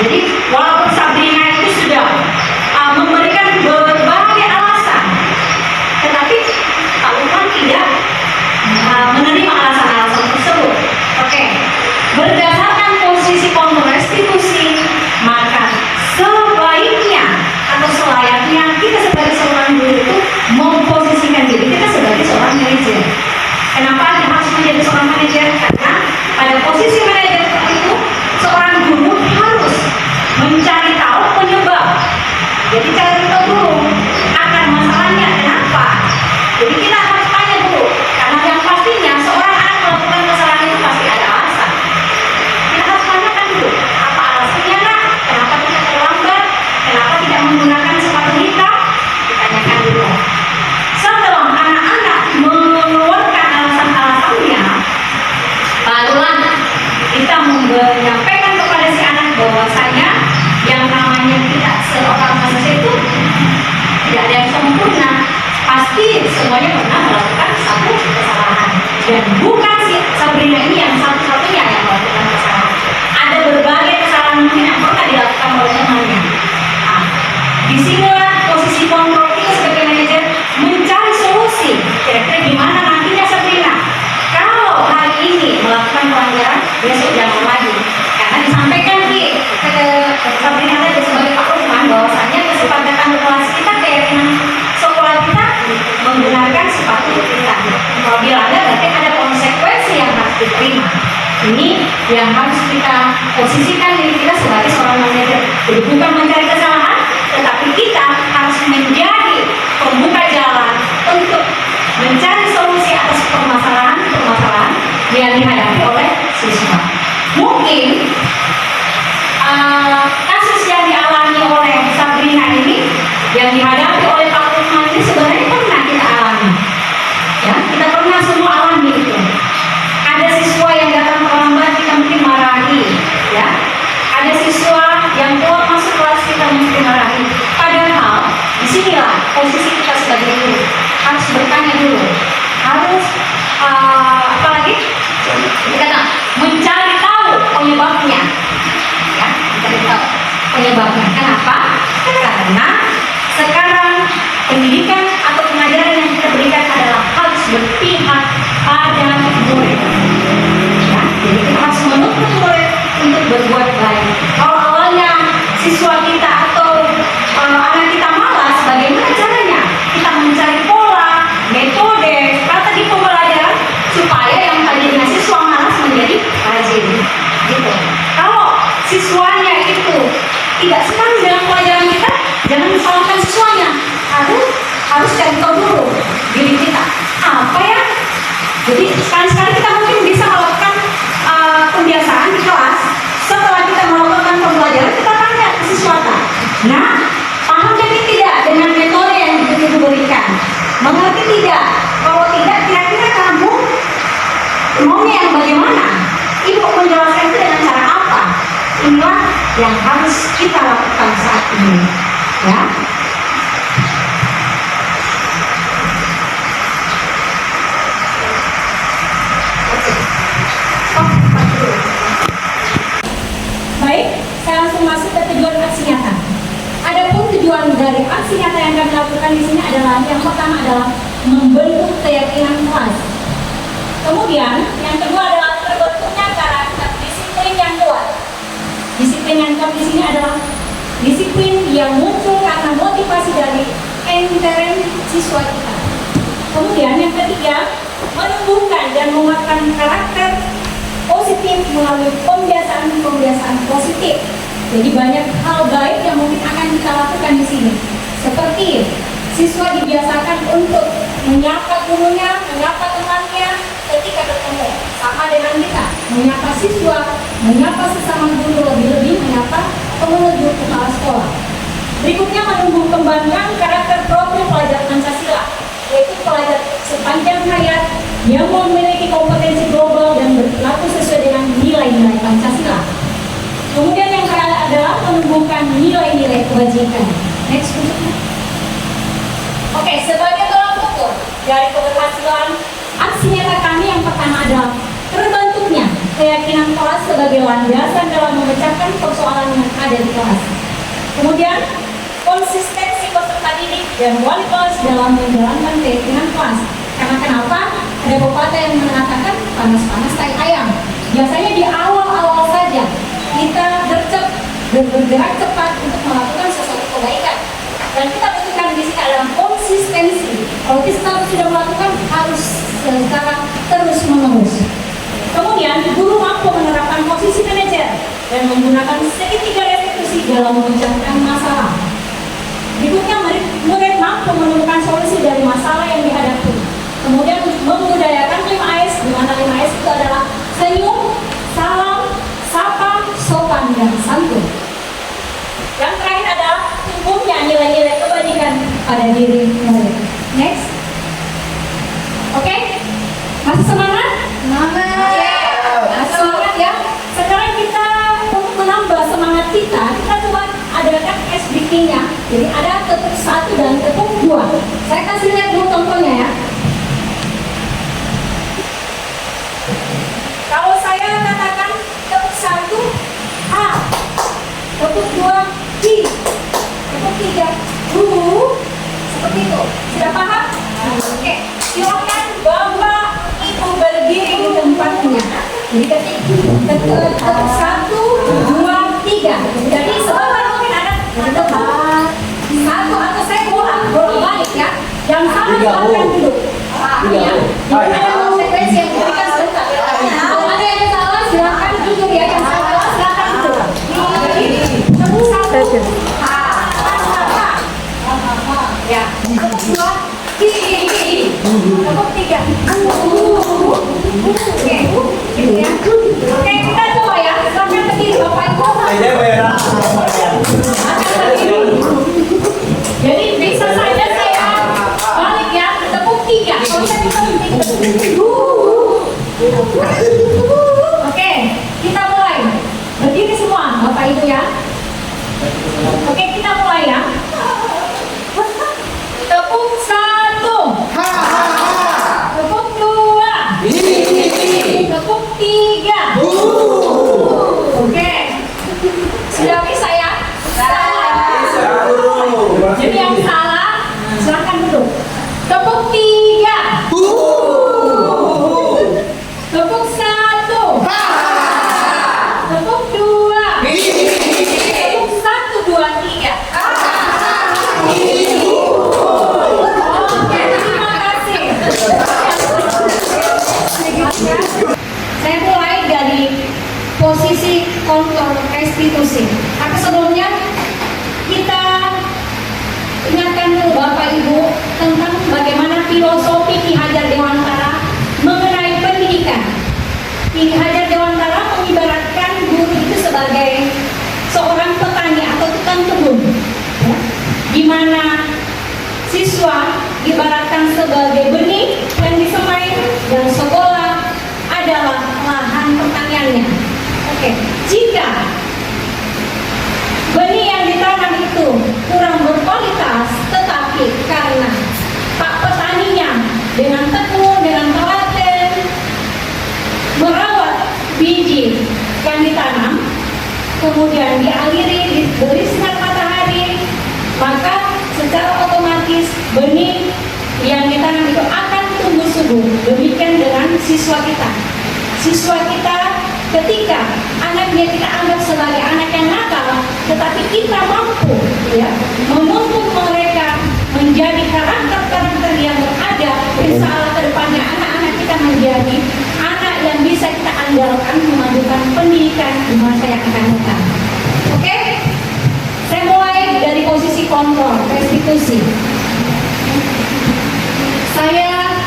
Jadi walaupun Sabrina itu sudah memberikan berbagai alasan, tetapi Pak Lukman tidak menerima alasan-alasan tersebut. Oke, berdasarkan posisi kontrol restitusi, maka sebaiknya atau selayaknya kita sebagai seorang guru itu memposisikan diri kita sebagai seorang manajer. Kenapa harus menjadi seorang manajer? Karena pada posisi manajer itu seorang guru harus mencari tahu penyebab. Jadi cari tahu dulu akar masalahnya kenapa. Jadi kita harus tanya dulu, karena yang pastinya seorang anak melakukan kesalahan itu pasti ada alasan. Kita harus tanyakan dulu apa alasannya, nak? Kenapa kita terlambat? Kenapa tidak menggunakan sepatu hitam? Ditanyakan dulu. Setelah anak-anak mengeluarkan alasan-alasannya, barulah kita menyampaikan kepada si anak bahwasanya yang namanya kita seorang manusia itu tidak ada yang sempurna. Pasti semuanya pernah melakukan satu kesalahan, dan bukan si Sabrina ini yang satu-satunya yang melakukan kesalahan. Ada berbagai kesalahan mungkin yang pernah dilakukan oleh temannya. Nah, disinilah posisi kontrol kita sebagai manajer mencari solusi. Kira-kira gimana nantinya Sabrina kalau hari ini melakukan pelanggaran, besok jangan lagi. Karena disampaikan ke Sabrina tadi sebagai Pak Lukman bahwasanya kesepakatan kelas kita, keyakinan sekolah kita menggunakan sepatu kita. Kalau dilanggar berarti ada konsekuensi yang harus diterima. Ini yang harus kita posisikan diri kita sebagai seorang manajer. Jadi bukan mencari kesalahan, tetapi kita harus menjadi pembuka jalan untuk mencari solusi atas permasalahan-permasalahan yang dihadapi oleh siswa. Mungkin kasus yang dialami oleh Sabrina ini, yang dihadapi oleh Pak Lukman ini sebenarnya pernah kita alami. Ya, kita pernah semua alami itu. Ada siswa yang datang terlambat, kita mungkin marahi, ya. Ada siswa yang keluar masuk kelas, kita mungkin marahi. Padahal disinilah posisi kita sebagai guru harus bertanya dulu, harus apalagi kita mencari tahu penyebabnya, ya, mencari tahu penyebabnya. Kenapa? Karena sekarang pendidikan atau pengajaran yang kita berikan adalah harus berpihak pada murid. Ya, jadi kita harus menuntut murid untuk berbuat baik. Kalau awalnya siswa kita atau anak kita malas, bagaimana caranya? Kita mencari pola, metode, strategi pembelajaran supaya yang tadinya siswa malas menjadi rajin. Gitu. Kalau siswanya itu tidak senang dengan pelajaran kita, jangan salahkan siswanya. Harus cari tahu dulu diri kita apa ya. Jadi sekali-sekali kita mungkin bisa melakukan pembiasaan di kelas. Setelah kita melakukan pembelajaran, kita tanya ke siswa, nah, paham jadi tidak dengan metode yang Ibu berikan? Mengerti tidak? Kalau tidak, kira-kira kamu maunya yang bagaimana? Ibu menjelaskan itu dengan cara apa? Inilah yang harus kita lakukan saat ini, ya. Baik, saya langsung masuk ke tujuan aksi nyata. Adapun tujuan dari aksi nyata yang kami lakukan di sini adalah yang pertama adalah membentuk keyakinan kelas. Kemudian yang kedua adalah terbentuknya karakter disiplin yang kuat. Disiplin yang kuat di sini adalah disiplin yang muncul karena motivasi dari intern siswa kita. Kemudian yang ketiga, menumbuhkan dan menguatkan karakter positif melalui pembiasaan positif. Jadi banyak hal baik yang mungkin akan kita lakukan di sini. Seperti siswa dibiasakan untuk menyapa gurunya, menyapa temannya ketika bertemu. Sama menyapa siswa, menyapa sesama guru, lebih-lebih menyapa atau menegur kepala sekolah. Berikutnya menumbuh kembangkan karakter profil pelajar Pancasila, yaitu pelajar sepanjang hayat yang memiliki kompetensi global dan berlaku sesuai dengan nilai-nilai Pancasila. Kemudian yang terakhir adalah menumbuhkan nilai-nilai kebajikan. Next, Oke, sebagai tolak ukur dari keberhasilan aksi nyata kami yang pertama adalah terbentuknya keyakinan kelas sebagai landasan dalam memecahkan persoalan yang ada di kelas. Kemudian, konsistensi peserta didik dan wali kelas dalam menjalankan keyakinan kelas. Karena kenapa? Ada pepatah yang mengatakan panas-panas tai ayam. Biasanya di awal-awal saja kita bergerak cepat untuk melakukan sesuatu kebaikan. Dan kita butuhkan di sini adalah konsistensi. Kalau kita sudah melakukan harus secara terus-menerus. Kemudian, guru mampu menerapkan posisi manajer dan menggunakan segitiga restitusi dalam memecahkan masalah. Berikutnya, murid mampu menemukan solusi dari masalah yang dihadapi. Kemudian, membudayakan 5S, di mana 5S itu adalah senyum, salam, sapa, sopan, dan santun. Yang terakhir adalah tumbuhnya nilai-nilai kebajikan pada diri murid. Next. Oke? Masih semangat? Semangat. Masih semangat ya? Sekarang kita untuk menambah semangat kita coba adakan SBK-nya. Jadi ada tepuk 1 dan tepuk 2. Saya kasih lihat dulu contohnya ya. Kalau saya katakan tepuk 1 A, tepuk 2 I, tepuk 3 U, seperti itu. Sudah paham? Oke, silakan Bapak Ibu berdiri di tempatnya. Jadi tepuk 1, 2, 3. Jadi sebentar mungkin ada tepuk 1 atau saya bolak balik ya. Yang salah silakan duduk. Ya. Jadi ada konsekuensi yang diberikan sebentar. Kalau ada yang salah silakan duduk ya. Yang salah silakan duduk. Jadi tepuk 1. Ya. Tepuk 2. Tepuk 3. Oke. Gitu ya. Oke, kita coba ya. Silakan berdiri Bapak Ibu. Jadi bisa saja saya balik ya. Tepuk 3. Kalau saya Oke, kita mulai. Berdiri semua Bapak Ibu ya. Oke, kita mulai ya. Tepuk 1. Tepuk 2. Tepuk 3. Oke. Sudah bisa ya? Jadi yang salah silakan duduk. Tepuk 3. Tepuk 1. Tepuk 2. Tepuk 1, 2, 3. Oke, terima kasih. Saya mulai dari posisi kontrol restitusi. Tapi sebelumnya kita ingatkan dulu Bapak Ibu tentang bagaimana filosofi Ki Hajar Dewantara mengenai pendidikan. Ki Hajar Dewantara mengibaratkan guru itu sebagai seorang petani atau tukang kebun, ya, di mana siswa diibaratkan sebagai benih yang disemai dan sekolah adalah lahan pertaniannya. Oke, jika benih yang ditanam itu kurang berkualitas, tetapi karena Pak petaninya dengan tekun, dengan telaten merawat biji yang ditanam, kemudian dialiri, diberi sinar matahari, maka secara otomatis benih yang ditanam itu akan tumbuh subur. Demikian dengan siswa kita. Siswa kita ketika anaknya kita anggap sebagai anak yang nakal, tetapi kita mampu ya memupuk mereka menjadi karakter-karakter yang berada, insya Allah kedepannya anak-anak kita menjadi anak yang bisa kita andalkan memajukan pendidikan di masa yang akan datang. Oke? Saya mulai dari posisi kontrol restitusi. Saya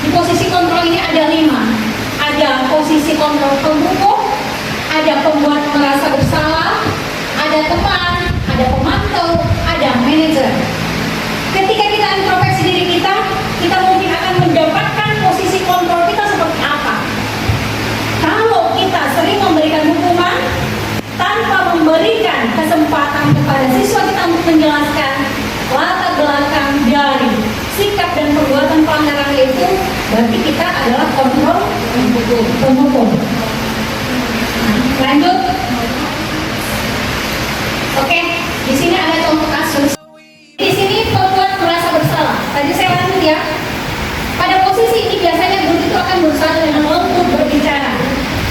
di posisi kontrol ini ada 5. Ada posisi posisi kontrol pembuku, ada pembuat merasa bersalah, ada teman, ada pemantau, ada manajer. Ketika kita introspeksi diri kita mungkin akan mendapatkan posisi kontrol kita seperti apa. Kalau kita sering memberikan hukuman tanpa memberikan kesempatan kepada siswa kita untuk menjelaskan latar belakang dari sikap dan perbuatan pelanggaran itu, berarti kita adalah kontrol penghukum. Lanjut. Oke, di sini ada contoh kasus. Di sini pembuat merasa bersalah. Tadi saya lanjut ya. Pada posisi ini biasanya guru itu akan berusaha dengan lembut berbicara.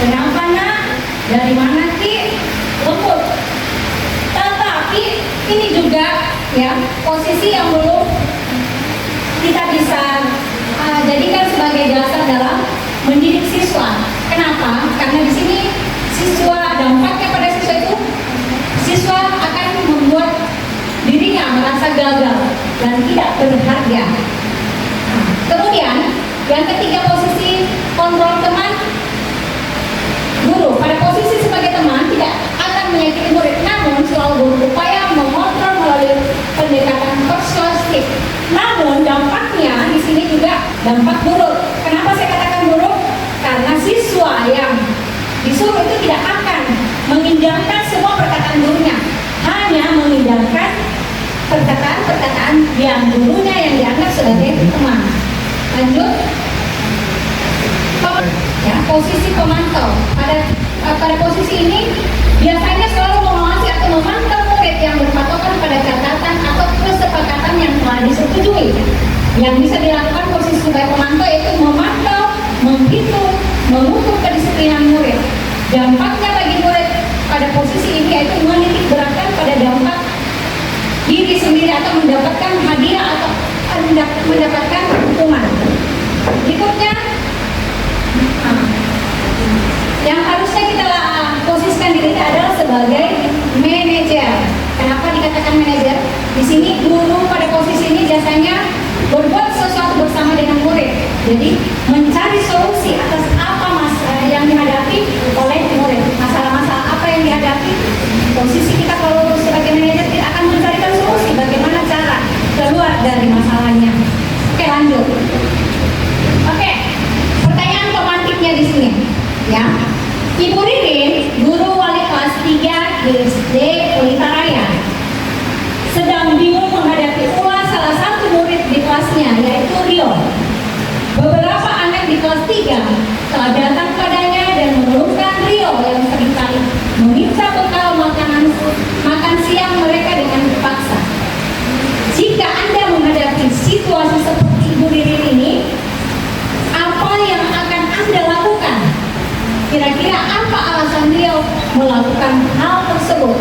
Kenapa nak? Dari mana ki? Lembut. Tetapi ini juga ya posisi yang belum kita bisa jadikan sebagai dasar dalam mendidik siswa. Kenapa? Karena di sini siswa, dampaknya pada siswa itu, siswa akan membuat dirinya merasa gagal dan tidak berharga. Kemudian yang ketiga, posisi kontrol teman. Guru pada posisi sebagai teman tidak akan menyakiti murid, namun selalu berupaya mengontrol melalui pendekatan persuasif. Namun dampaknya di sini juga dampak buruk. Kenapa saya katakan buruk? Karena siswa yang disuruh itu tidak akan mengindahkan semua perkataan gurunya, hanya mengindahkan perkataan-perkataan yang gurunya yang dianggap sebagai teman. Lanjut. Ya, posisi pemantau. Pada posisi ini biasanya selalu mengawasi atau memantau murid yang berpatokan pada catatan atau kesepakatan yang telah disetujui. Yang bisa dilakukan posisi sebagai pemantau yaitu memantau, menghitung, mengukur kedisiplinan murid. Dampaknya bagi murid pada posisi ini yaitu menitik beratkan pada dampak diri sendiri atau mendapatkan hadiah atau mendapatkan hukuman. Berikutnya, yang harusnya kita posisikan diri kita adalah sebagai manajer. Kenapa dikatakan manajer? Di sini guru pada posisi ini biasanya berbuat sesuatu bersama dengan murid. Jadi mencari solusi atas apa masalah yang dihadapi oleh murid. Masalah-masalah apa yang dihadapi. Posisi kita kalau sebagai manajer tidak akan mencarikan solusi bagaimana cara keluar dari masalahnya. Oke, lanjut. Oke, pertanyaan pemantiknya di sini, ya. Ibu Ririn, guru wali kelas 3 di SD Pelita Raya, sedang bingung menghadapi pula salah satu murid di kelasnya, yaitu Rio. Beberapa anak di kelas 3 telah datang padanya dan mengeluhkan Rio yang seringkali meminta bekal makan siang mereka dengan terpaksa. Jika Anda menghadapi situasi seperti Ibu Ririn ini, apa yang akan Anda lakukan? Kira-kira apa alasan Rio melakukan hal tersebut?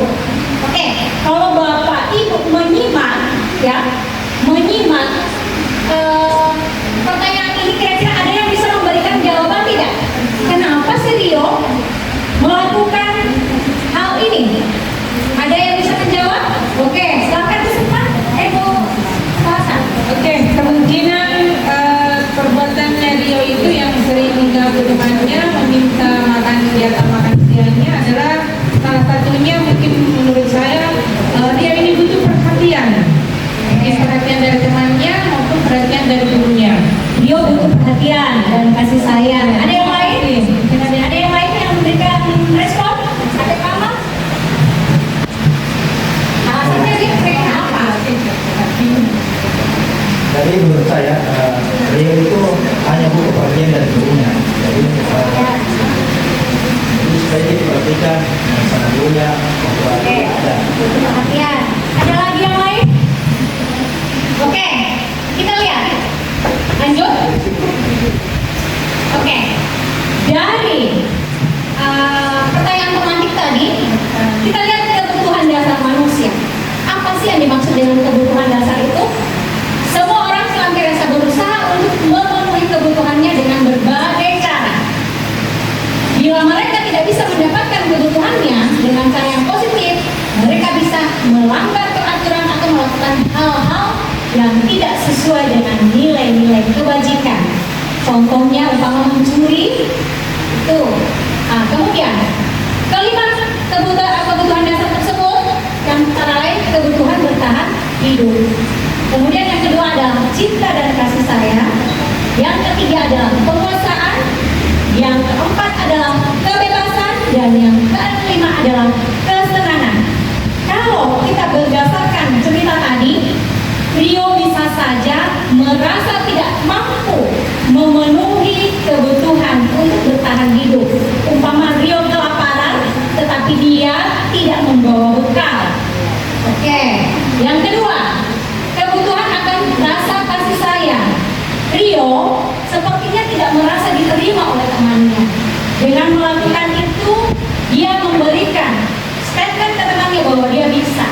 Oke, kalau Bapak Ibu menyimak pertanyaan ini, kira-kira ada yang bisa memberikan jawaban tidak? Kenapa sih Rio melakukan hal ini? Ada yang bisa menjawab? Oke, silakan kesempatan. Bu Hasan. Oke, kemungkinan perbuatannya Rio itu yang sering mengganggu temannya, meminta jatah makan siangnya adalah salah satunya. Mungkin menurut saya dia ini butuh perhatian, perhatian dari temannya maupun perhatian dari gurunya. Rio butuh perhatian dan kasih sayang. Ada yang lain? Ada yang lain yang memberikan respon? Ada apa? Alasannya dia apa? Jadi menurut saya Rio itu hanya butuh perhatian dari gurunya. Jadi supaya dia diperhatikan sama gurunya. Oke, butuh perhatian. Ada lagi yang lain? Oke, kita lihat. Lanjut. Oke, dari pertanyaan pemantik tadi, kita lihat kebutuhan dasar manusia. Apa sih yang dimaksud dengan kebutuhan dasar itu? Semua orang senantiasa berusaha untuk memenuhi kebutuhannya dengan berbagai cara. Bila mereka tidak bisa mendapatkan kebutuhannya dengan cara yang positif, mereka bisa melanggar peraturan atau melakukan hal-hal yang tidak sesuai dengan nilai-nilai kebajikan. Contohnya umpama mencuri, Itu. Nah, kemudian kelima kebutuhan dasar tersebut yang antara lain kebutuhan bertahan hidup. Kemudian yang kedua adalah cinta dan kasih sayang. Yang ketiga adalah penguasaan. Yang keempat adalah kebebasan dan yang kelima adalah kesenangan. Kalau kita berdasarkan cerita tadi, Rio bisa saja merasa tidak mampu memenuhi kebutuhan untuk bertahan hidup. Umpama Rio kelaparan, tetapi dia tidak membawa bekal. Oke, yang kedua, kebutuhan akan rasa kasih sayang. Rio sepertinya tidak merasa diterima oleh temannya. Dengan melakukan itu, dia memberikan statement ke temannya bahwa dia bisa.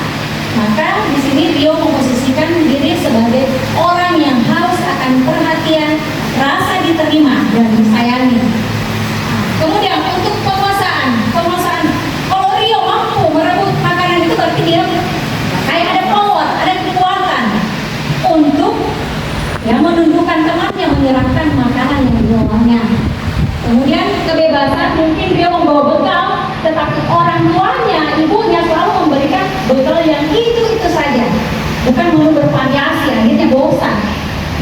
Maka di sini Rio memposisikan diri sebagai orang yang haus akan perhatian, rasa diterima dan disayangi. Kemudian untuk penguasaan, kalau Rio mampu merebut makanan itu berarti dia kayak ada power, ada kekuatan untuk menundukkan temannya menyerahkan makanan yang dibawanya. Kemudian kebebasan, mungkin dia membawa bekal, tetapi orang tuanya, ibunya selalu memberikan bekal yang itu saja, bukan mau bervariasi, akhirnya bosan.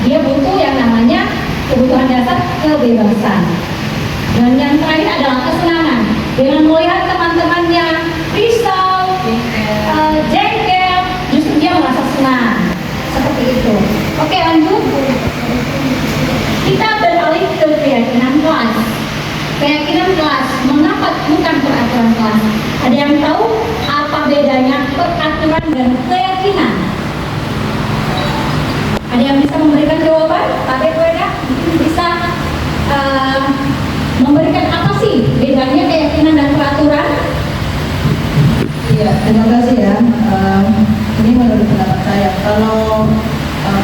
Dia butuh yang namanya kebutuhan dasar kebebasan. Dan yang terakhir adalah kesenangan. Dengan melihat teman-temannya risau, jengkel, justru dia merasa senang. Seperti itu. Oke, lanjut. Kita beralih ke keyakinan kelas. Keyakinan kelas, mengapa bukan peraturan kelas? Ada yang tahu apa bedanya peraturan dan keyakinan? Ada yang bisa memberikan jawaban? Pak Bekweda bisa memberikan apa sih bedanya keyakinan dan peraturan? Iya, terima kasih ya. Ini menurut pendapat saya, kalau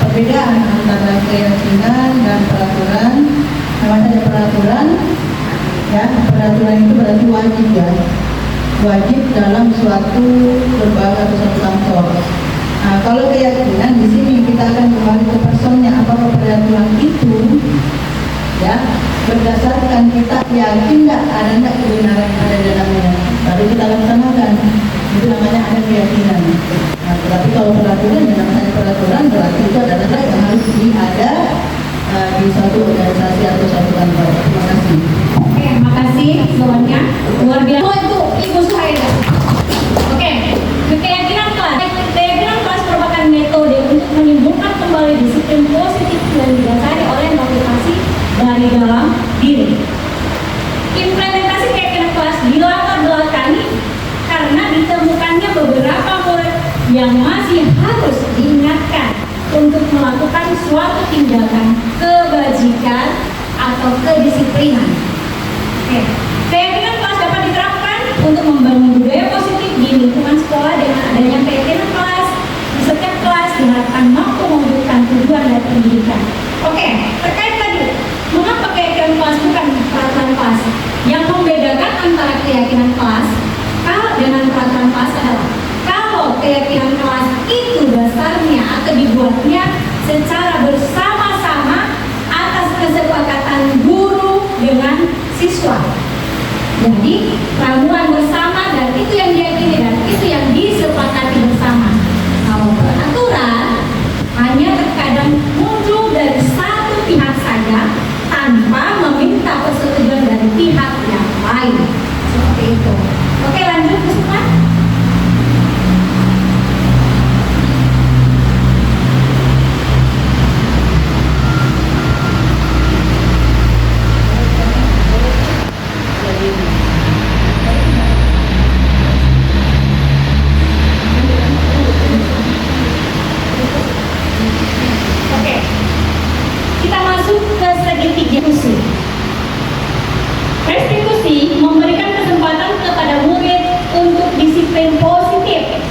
perbedaan antara keyakinan dan peraturan, namanya peraturan, ya peraturan itu berarti wajib ya, wajib dalam suatu lembaga atau suatu kantor. Nah, kalau keyakinan di sini kita akan kembali ke personnya, apakah peraturan itu ya berdasarkan kita yakin nggak ada nggak kebenaran yang ada di dalamnya, baru kita laksanakan. Itu namanya ada keyakinan. Nah, tetapi kalau peraturan yang namanya peraturan berarti itu adalah yang harus ada di suatu organisasi atau suatu kantor. Terima kasih. Oke, makasih soalnya luar biasa. Oh, itu Ibu Suhaida. Oke, keyakinan kelas. Keyakinan kelas merupakan metode untuk menimbulkan kembali disiplin positif dan didasari oleh motivasi dari dalam diri. Implementasi keyakinan kelas dilatar belakangi karena ditemukannya beberapa murid yang masih harus diingatkan untuk melakukan suatu tindakan kebajikan atau kedisiplinan. Oke. Keyakinan kelas dapat diterapkan untuk membangun budaya positif di lingkungan sekolah dengan adanya keyakinan kelas. Di setiap kelas diharapkan mampu mewujudkan tujuan dari pendidikan. Oke, terkait tadi, mengapa keyakinan kelas bukan peraturan kelas? Yang membedakan antara keyakinan kelas dengan peraturan kelas adalah kalau keyakinan kelas itu dasarnya atau dibuatnya secara bersama-sama atas kesepakatan guru dengan siswa. Jadi ramuan bersama dan itu yang diyakini dan itu yang disepakati bersama. Kalau peraturan hanya terkadang muncul dari satu pihak saja tanpa meminta persetujuan dari pihak yang lain. Seperti itu. Oke, lanjut Bu Sukma. Oke. Kita masuk ke segitiga restitusi. Restitusi memberikan kesempatan kepada murid untuk disiplin positif,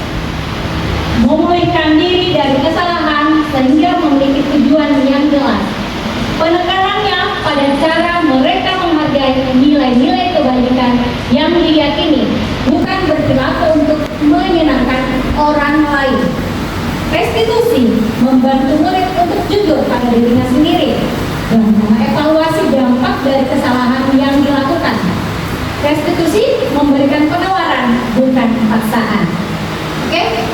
memulihkan diri dari kesalahan sehingga memiliki tujuan yang jelas. Penekanannya pada cara mereka menghargai nilai-nilai kebaikan yang diyakini, bukan berperilaku untuk menyenangkan orang lain. Restitusi membantu murid untuk jujur pada dirinya sendiri dan mengevaluasi dampak dari kesalahan yang dilakukan. restitusi memberikan penawaran, bukan paksaan. Oke?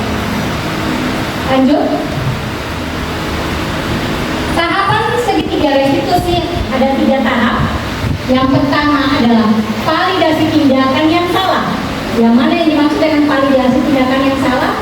Lanjut. Tahapan segitiga restitusi ada 3 tahap. Yang pertama adalah validasi tindakan yang salah. Yang mana yang dimaksud dengan validasi tindakan yang salah?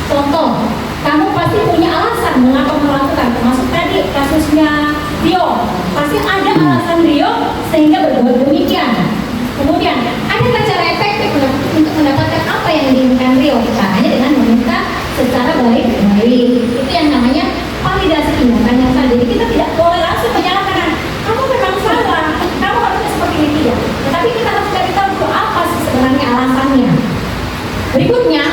Contoh, kamu pasti punya alasan mengapa melakukan, termasuk tadi kasusnya Rio. Pasti ada alasan Rio sehingga berbuat demikian. Kemudian, adakah cara efektif untuk mendapatkan apa yang diinginkan Rio? Caranya dengan meminta secara baik-baik. Itu yang namanya validasi tindakan yang salah. Jadi kita tidak boleh langsung menyalahkan, kamu memang salah, kamu harusnya seperti ini, tidak. Tetapi kita harus cari tahu dulu apa sih sebenarnya alasannya. Berikutnya,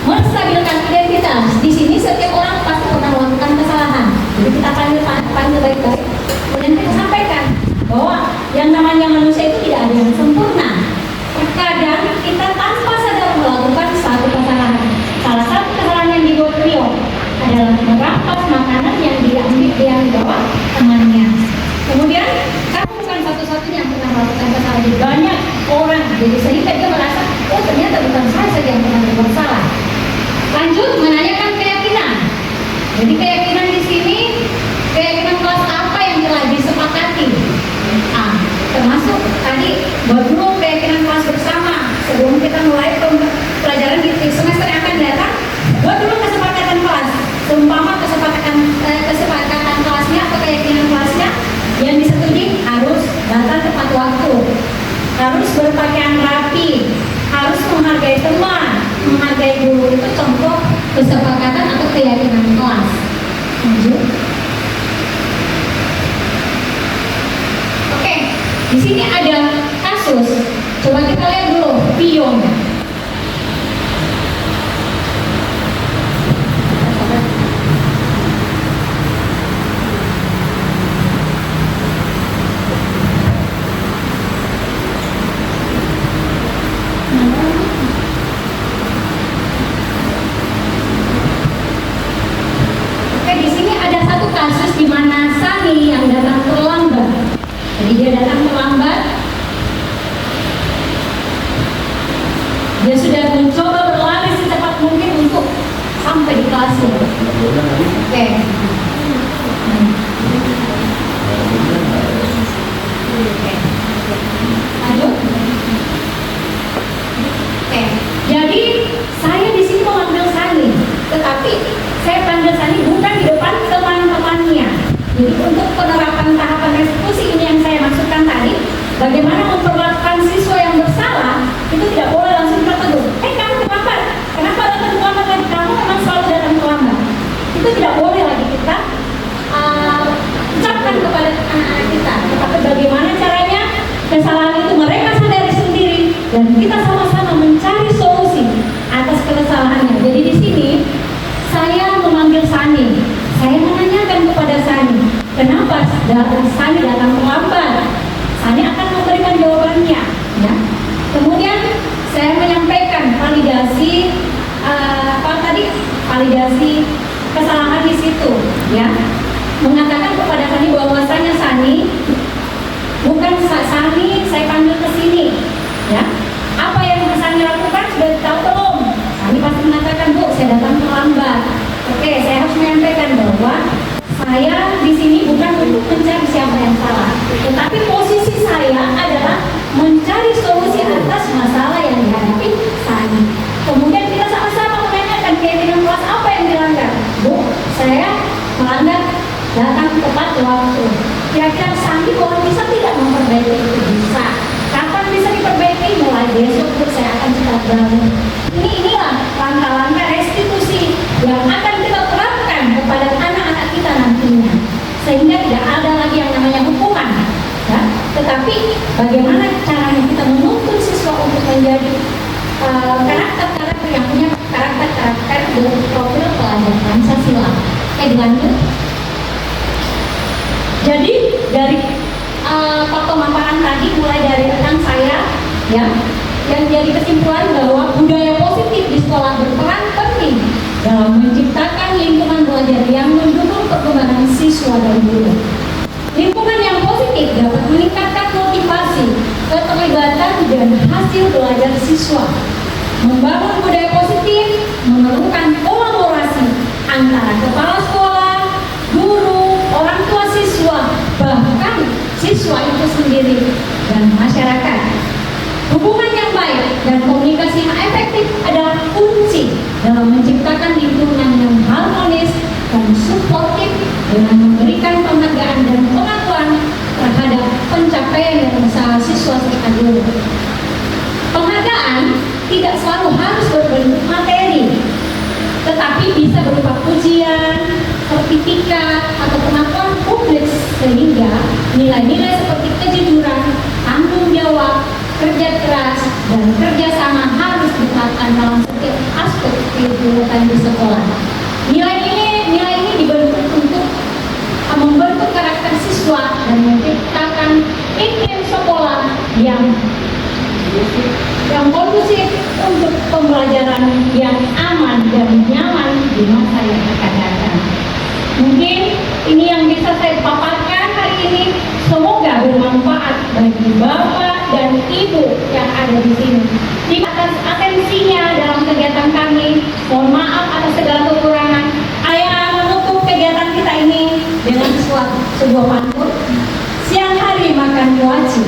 menstabilkan identitas. Di sini setiap orang pasti pernah melakukan kesalahan. Jadi kita panggil baik-baik. Kemudian kita sampaikan bahwa yang namanya manusia itu tidak ada yang sempurna. Terkadang kita tanpa sadar melakukan satu kesalahan. Salah satu kesalahan yang dibuat Rio adalah merampas makanan yang dibawa temannya. Kemudian kamu bukan satu-satunya yang pernah melakukan kesalahan. Banyak orang, jadi sehingga dia merasa, oh ternyata bukan saya saja yang pernah berbuat salah. Lanjut, menanyakan keyakinan. Jadi keyakinan di sini, keyakinan kelas apa yang telah disepakati? Termasuk tadi baru keyakinan kelas bersama. Sebelum kita mulai pelajaran di semester yang akan datang, buat dulu kesepakatan kelas. Seumpama kesepakatan kelasnya atau keyakinan kelasnya yang disetujui harus datang tepat waktu, harus berpakaian rapi, harus menghargai teman, menghargai guru. Itu contoh kesepakatan atau keyakinan kelas. Lanjut. Oke, di sini ada kasus. Coba kita lihat dulu pion. Kasus di mana Sani yang datang terlambat. Jadi dia datang terlambat. Dia sudah mencoba berlari secepat mungkin untuk sampai di kelasnya. Oke. Lanjut. Oke. Jadi saya di sini memanggil Sani, tetapi saya panggil Sani bukan di depan teman-temannya. Jadi untuk penerapan tahapan restitusi ini yang saya maksudkan tadi, bagaimana memperlakukan siswa yang bersalah, itu tidak boleh langsung tertegur. Kamu terlambat, kenapa datang terlambat lagi? Kamu memang selalu datang terlambat. Itu tidak boleh lagi kita ucapkan kepada anak-anak kita. Tetapi bagaimana caranya kesalahan itu mereka sadari sendiri dan kita sama-sama mencari solusi atas kesalahannya. Jadi di sini saya memanggil Sani, saya menanyakan kepada Sani, kenapa Sani datang terlambat? Sani akan memberikan jawabannya, ya. Kemudian saya menyampaikan validasi validasi kesalahan di situ, ya. Mengatakan kepada Sani bahwasanya Sani bukan Sani, saya panggil ke sini, ya. Apa yang Sani lakukan sudah tahu belum? Sani pasti mengatakan, Bu, saya datang terlambat. Oke, saya harus menyampaikan bahwa saya di sini bukan untuk mencari siapa yang salah, tetapi posisi saya adalah mencari solusi atas masalah yang dihadapi Sani. Kemudian kita sama-sama menanyakan keyakinan kelas apa yang dilanggar. Bu, saya melanggar datang tepat waktu. Kira-kira Sani boleh bisa tidak memperbaiki itu? Bisa. Kapan bisa diperbaiki? Mulai besok, Bu, saya akan cepat bangun. Inilah langkah-langkah restitusi yang akan kita terapkan kepada anak-anak kita nantinya, sehingga tidak ada lagi yang namanya hukuman, ya. Tetapi bagaimana caranya kita menuntun siswa untuk menjadi karakter-karakter yang punya karakter profil pelajar Pancasila. Dilanjut. Jadi dari pemaparan tadi, mulai dari rekan saya, ya, yang jadi kesimpulan bahwa budaya positif di sekolah berperan penting dalam menciptakan lingkungan belajar yang mendukung perkembangan siswa dan guru. Lingkungan yang positif dapat meningkatkan motivasi, keterlibatan, dan dan hasil belajar siswa, membangun budaya positif, memerlukan kolaborasi antara kepala sekolah, guru, orang tua siswa, bahkan siswa itu sendiri dan masyarakat. Hubungan yang baik dan komunikasi yang efektif adalah kunci dalam menciptakan lingkungan yang harmonis dan suportif dengan memberikan penghargaan dan pengakuan terhadap pencapaian dan usaha siswa serta guru. Penghargaan tidak selalu harus berbentuk materi, tetapi bisa berupa pujian, sertifikat, atau pengakuan publik sehingga nilai-nilai seperti kejujuran, tanggung jawab, kerja keras, dan kerjasama harus diterapkan dalam setiap aspek kehidupan di sekolah. Nilai ini dibentuk untuk membentuk karakter siswa dan menciptakan iklim sekolah yang kondusif untuk pembelajaran yang aman dan nyaman di masa yang akan datang. Mungkin ini yang bisa saya paparkan hari ini. Semoga bermanfaat bagi Bapak dan Ibu yang ada di sini. Terima atas atensinya dalam kegiatan kami. Mohon maaf atas segala kekurangan. Saya menutup kegiatan kita ini dengan sebuah pantun. Siang hari makan wajib,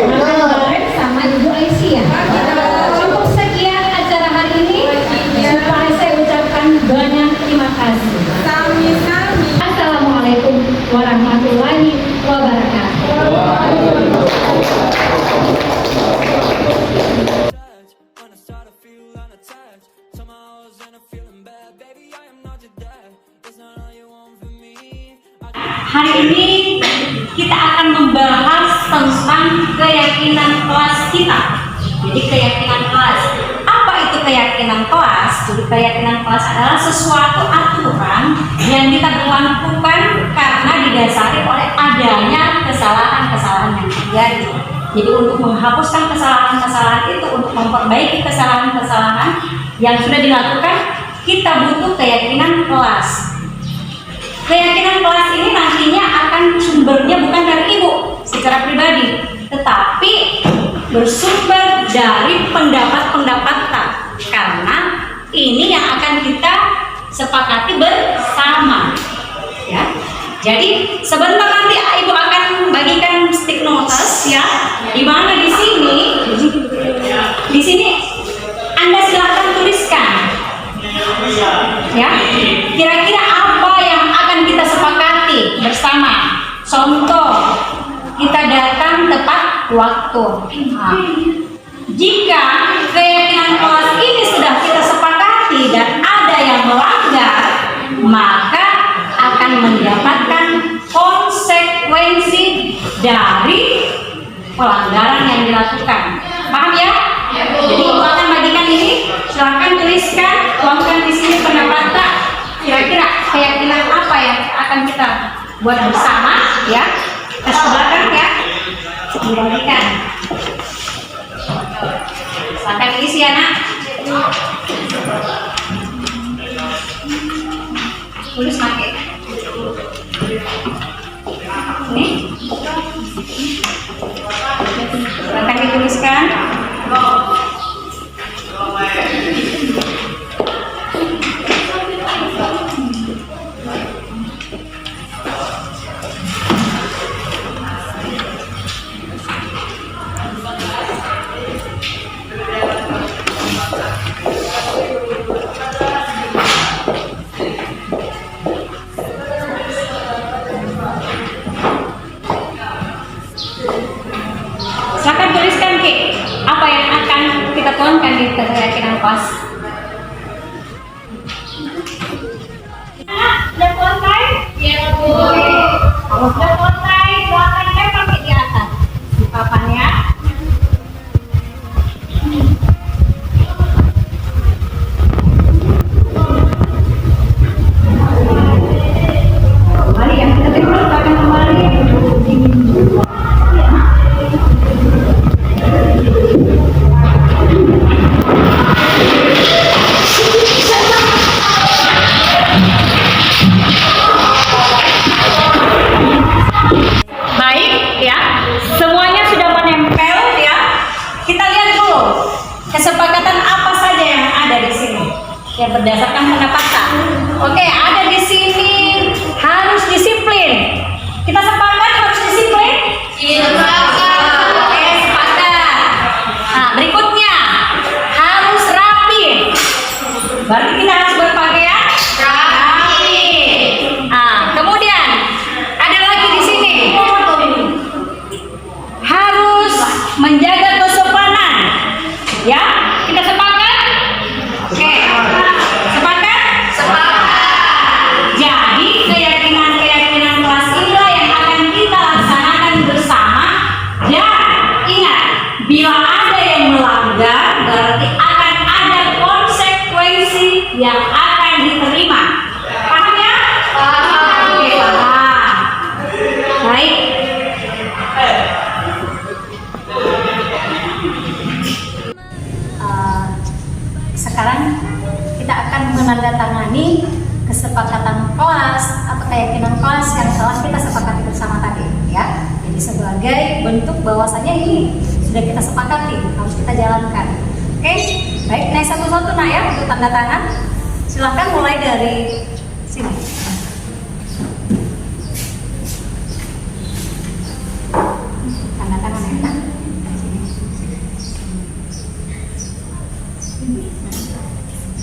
makan bareng sama Ibu Aisyah. Cukup sekian acara hari ini. Supaya saya ucapkan banyak terima kasih. Assalamualaikum warahmatullahi wabarakatuh. Hari ini kita akan membahas tentang keyakinan kelas kita. Jadi keyakinan kelas. Apa itu keyakinan kelas? Jadi keyakinan kelas adalah sesuatu aturan yang kita lakukan karena didasari oleh adanya kesalahan-kesalahan yang terjadi. Jadi untuk menghapuskan kesalahan-kesalahan itu, untuk memperbaiki kesalahan-kesalahan yang sudah dilakukan, kita butuh keyakinan kelas. Keyakinan kelas ini nantinya akan sumbernya bukan dari ibu secara pribadi, tetapi bersumber dari pendapat-pendapat kita, karena ini yang akan kita sepakati bersama. Ya, jadi sebentar nanti ibu akan bagikan stick notes ya, di mana di sini Anda silakan tuliskan. Ya, kira-kira apa yang akan kita sepakati bersama? Contoh, kita datang tepat waktu. Nah, jika keyakinan kelas ini sudah kita sepakati dan ada yang melanggar, maka akan mendapatkan konsekuensi dari pelanggaran yang dilakukan. Paham ya? Jadi ibu akan bagikan ini, silakan tuliskan, tuangkan di sini pendapat tak. Kira-kira keyakinan apa yang akan kita buat bersama, ya? Ke belakang ya, dibagikan. Silakan isi ya nak. Tulis pakai. Ini. Silakan dituliskan. Silakan tuliskan Ki, apa yang akan kita tuangkan di keyakinan kelas. Sudah selesai? Iya Bu. Kalau sudah selesai, silakan tempel di atas di papan ya. Kembali ya, kita tempel akan kembali. Baik ya, semuanya sudah menempel. Ya, berdasarkan pendapatan. Oke, ada di sini harus disiplin. Kita sepakat harus disiplin? Sepakat. Oke, sepakat. Nah, berikutnya harus rapi. Berarti kita harus berpakaian rapi. Nah, kemudian ada lagi di sini harus menjaga kesopanan. Ya, kita sepakat? Oke. Sepakat? Sepakat. Jadi keyakinan-keyakinan kelas inilah yang akan kita laksanakan bersama. Dan ingat, bila ada yang melanggar, berarti akan ada konsekuensi yang akan diterima. Paham ya? Paham. Oke, paham. Baik. Sekarang kita akan menandatangani kesepakatan kelas atau keyakinan kelas yang telah kita sepakati bersama tadi, ya. Jadi sebagai bentuk bahwasanya ini sudah kita sepakati, harus kita jalankan. Oke, baik, naik satu-satu nak ya untuk tanda tangan. Silahkan mulai dari sini. Tanda tangan ya, nak.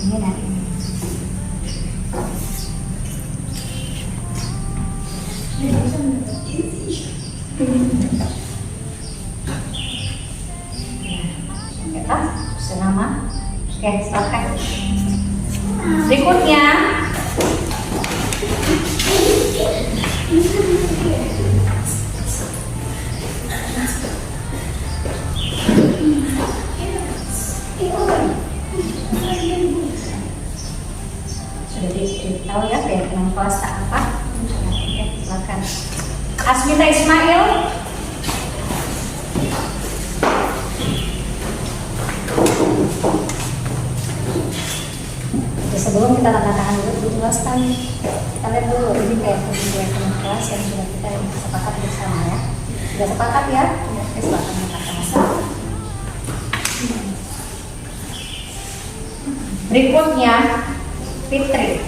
Ini dari ini. Ya, senama. Oke, silakan. Berikutnya sudah ditahu ya keyakinan kelas apa? Oke, silakan. Asmita Ismail. Oke, sebelum kita tanda tangan dulu, jelaskan. Kita lihat dulu ini keyakinan kelas yang sudah kita sepakat bersama ya. Sudah sepakat ya? Oke, silakan mengatakan masalah. Berikutnya Fitri.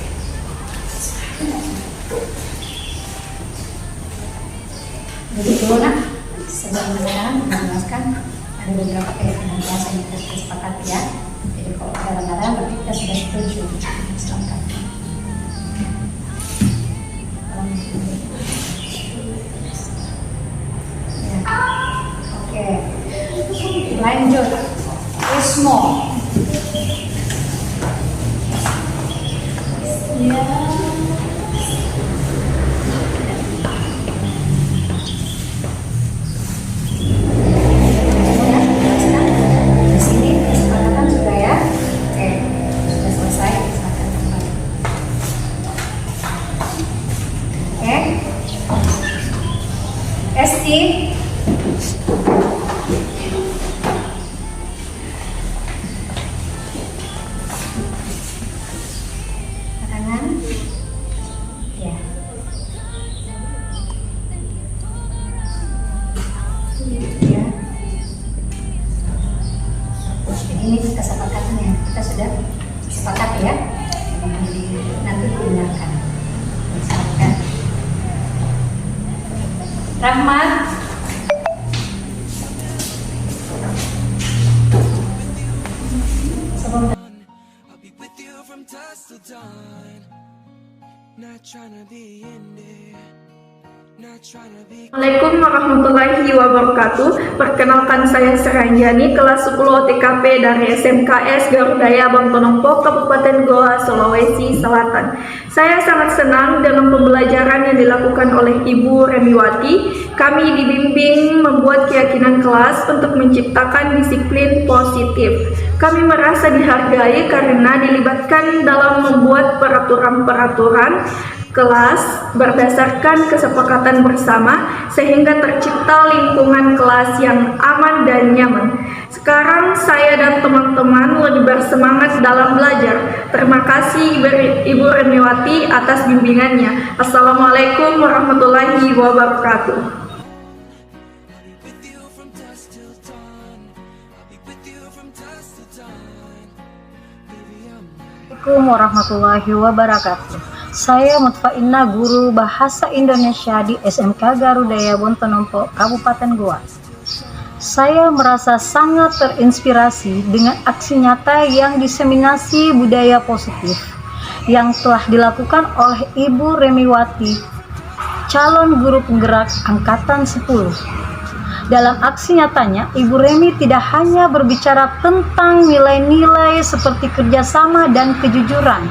Jadi dulu nak, sebelum menjelaskan ada beberapa keyakinan kelas yang kita sepakati ya. Jadi kalau kadang-kadang berarti kita sudah setuju. Silakan. Ya. Oke. Lanjut. Ismo. Ya. Di sini kesepakatan sudah ya. Oke, sudah selesai kesepakatan kembali. Oke. Esti. Ya. Ya. Ini kesepakatannya, kita sudah sepakat ya. Nanti digunakan. Misalkan Rahmat. Sebelum Assalamualaikum warahmatullahi wabarakatuh. Perkenalkan saya Seranjani, kelas 10 OTKP dari SMKS Garudaya Bangtonompo, Kabupaten Goa, Sulawesi Selatan. Saya sangat senang dengan pembelajaran yang dilakukan oleh Ibu Remiwati. Kami dibimbing membuat keyakinan kelas untuk menciptakan disiplin positif. Kami merasa dihargai karena dilibatkan dalam membuat peraturan-peraturan kelas berdasarkan kesepakatan bersama sehingga tercipta lingkungan kelas yang aman dan nyaman. Sekarang saya dan teman-teman lebih bersemangat dalam belajar. Terima kasih Ibu Remiwati atas bimbingannya. Assalamualaikum warahmatullahi wabarakatuh. Assalamualaikum warahmatullahi wabarakatuh. Saya Mutfainnah, guru Bahasa Indonesia di SMK Garudaya Bontonompo, Kabupaten Goa. Saya merasa sangat terinspirasi dengan aksi nyata yang diseminasi budaya positif yang telah dilakukan oleh Ibu Remiwati, calon guru penggerak Angkatan 10. Dalam aksi nyatanya, Ibu Remi tidak hanya berbicara tentang nilai-nilai seperti kerjasama dan kejujuran,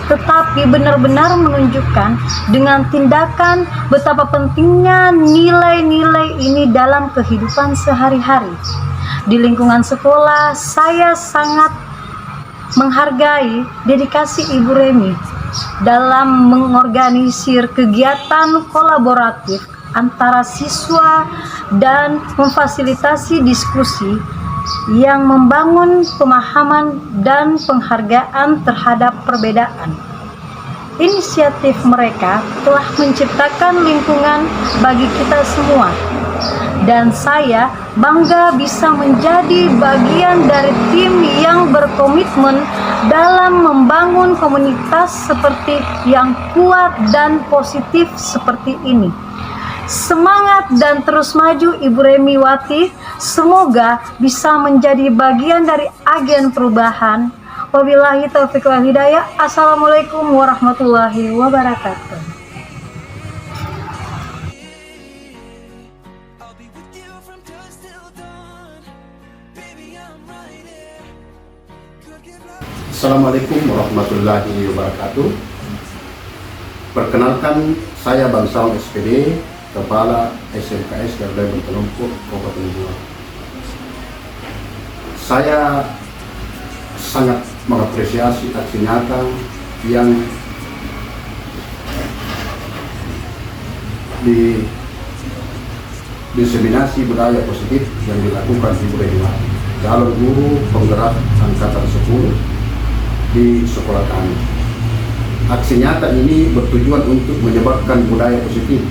tetapi benar-benar menunjukkan dengan tindakan betapa pentingnya nilai-nilai ini dalam kehidupan sehari-hari. Di lingkungan sekolah, saya sangat menghargai dedikasi Ibu Remi dalam mengorganisir kegiatan kolaboratif antara siswa dan memfasilitasi diskusi yang membangun pemahaman dan penghargaan terhadap perbedaan. Inisiatif mereka telah menciptakan lingkungan bagi kita semua, dan saya bangga bisa menjadi bagian dari tim yang berkomitmen dalam membangun komunitas seperti yang kuat dan positif seperti ini. Semangat dan terus maju Ibu Remiwati, semoga bisa menjadi bagian dari agen perubahan. Wabillahi taufiq wal hidayah. Assalamualaikum warahmatullahi wabarakatuh. Assalamualaikum warahmatullahi wabarakatuh. Perkenalkan, saya Bangsawan SPD, Kepala SMKS Garudaya Bontonompo, Kabupaten Goa. Saya sangat mengapresiasi aksi nyata yang diseminasi budaya positif yang dilakukan Ibu Remiwati, calon guru penggerak Angkatan 10 di sekolah kami. Aksi nyata ini bertujuan untuk menyebarkan budaya positif.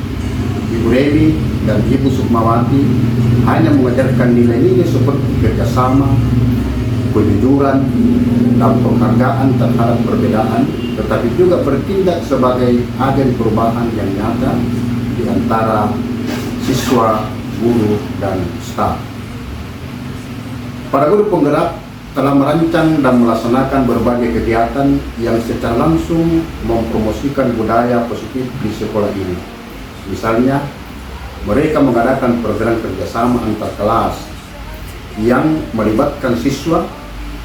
Ibu Remi dan Ibu Sukmawati hanya mengajarkan nilai-nilai seperti kerjasama, kejujuran, dan penghargaan terhadap perbedaan, tetapi juga bertindak sebagai agen perubahan yang nyata di antara siswa, guru, dan staf. Para guru penggerak telah merancang dan melaksanakan berbagai kegiatan yang secara langsung mempromosikan budaya positif di sekolah ini. Misalnya, mereka mengadakan program kerjasama antar kelas yang melibatkan siswa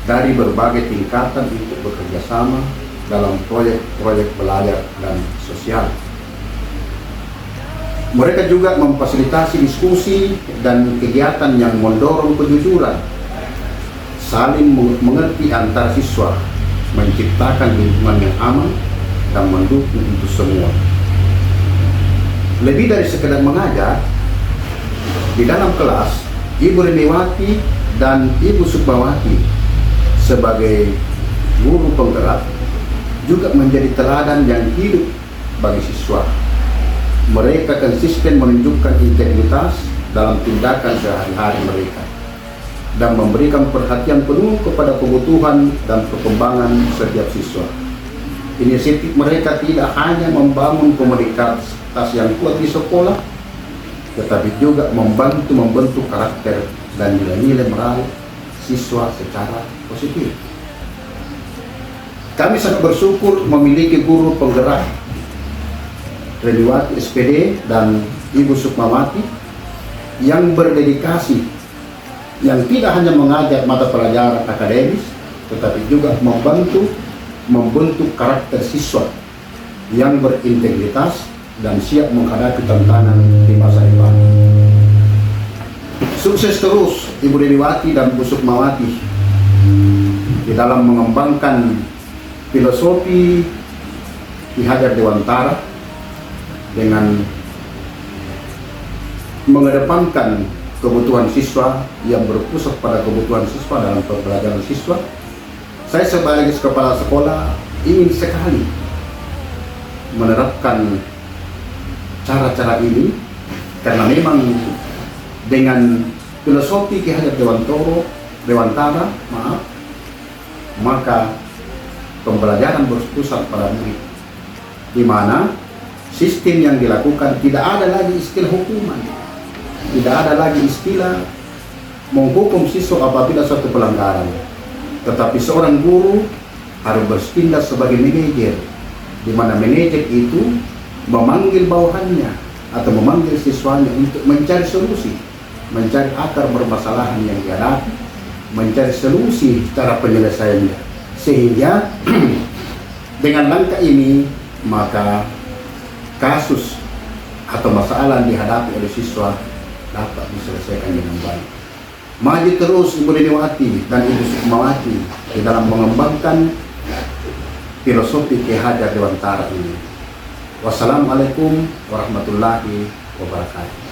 dari berbagai tingkatan untuk bekerja sama dalam proyek-proyek belajar dan sosial. Mereka juga memfasilitasi diskusi dan kegiatan yang mendorong kejujuran, saling mengerti antar siswa, menciptakan lingkungan yang aman dan mendukung untuk semua. Lebih dari sekedar mengajar, di dalam kelas, Ibu Remiwati dan Ibu Sukmawati sebagai guru penggerak juga menjadi teladan yang hidup bagi siswa. Mereka konsisten menunjukkan integritas dalam tindakan sehari-hari mereka dan memberikan perhatian penuh kepada kebutuhan dan perkembangan setiap siswa. Inisiatif mereka tidak hanya membangun komunitas yang kuat di sekolah, tetapi juga membentuk karakter dan nilai-nilai moral siswa secara positif. Kami sangat bersyukur memiliki guru penggerak Remiwati SPD dan Ibu Sukmawati yang berdedikasi, yang tidak hanya mengajar mata pelajaran akademis, tetapi juga membentuk karakter siswa yang berintegritas dan siap menghadapi tantangan di masa depan. Sukses terus Ibu Remiwati dan Bu Sukmawati di dalam mengembangkan filosofi Ki Hajar Dewantara dengan mengedepankan kebutuhan siswa yang berpusat pada kebutuhan siswa dalam pembelajaran siswa. Saya sebagai kepala sekolah ingin sekali menerapkan cara-cara ini, karena memang dengan filosofi Ki Hajar Dewantara, maka pembelajaran berpusat pada murid, di mana sistem yang dilakukan tidak ada lagi istilah hukuman, tidak ada lagi istilah menghukum siswa apabila suatu pelanggaran, tetapi seorang guru harus bertindak sebagai manajer, di mana manajer itu memanggil bawahannya atau memanggil siswanya untuk mencari solusi, mencari akar permasalahan yang dihadapi, mencari solusi cara penyelesaiannya, sehingga dengan langkah ini maka kasus atau masalah yang dihadapi oleh siswa dapat diselesaikan dengan baik. Maju terus Ibu Deniwati dan Ibu Sukmawati di dalam mengembangkan filosofi Ki Hajar Dewantara ini. Wassalamualaikum warahmatullahi wabarakatuh.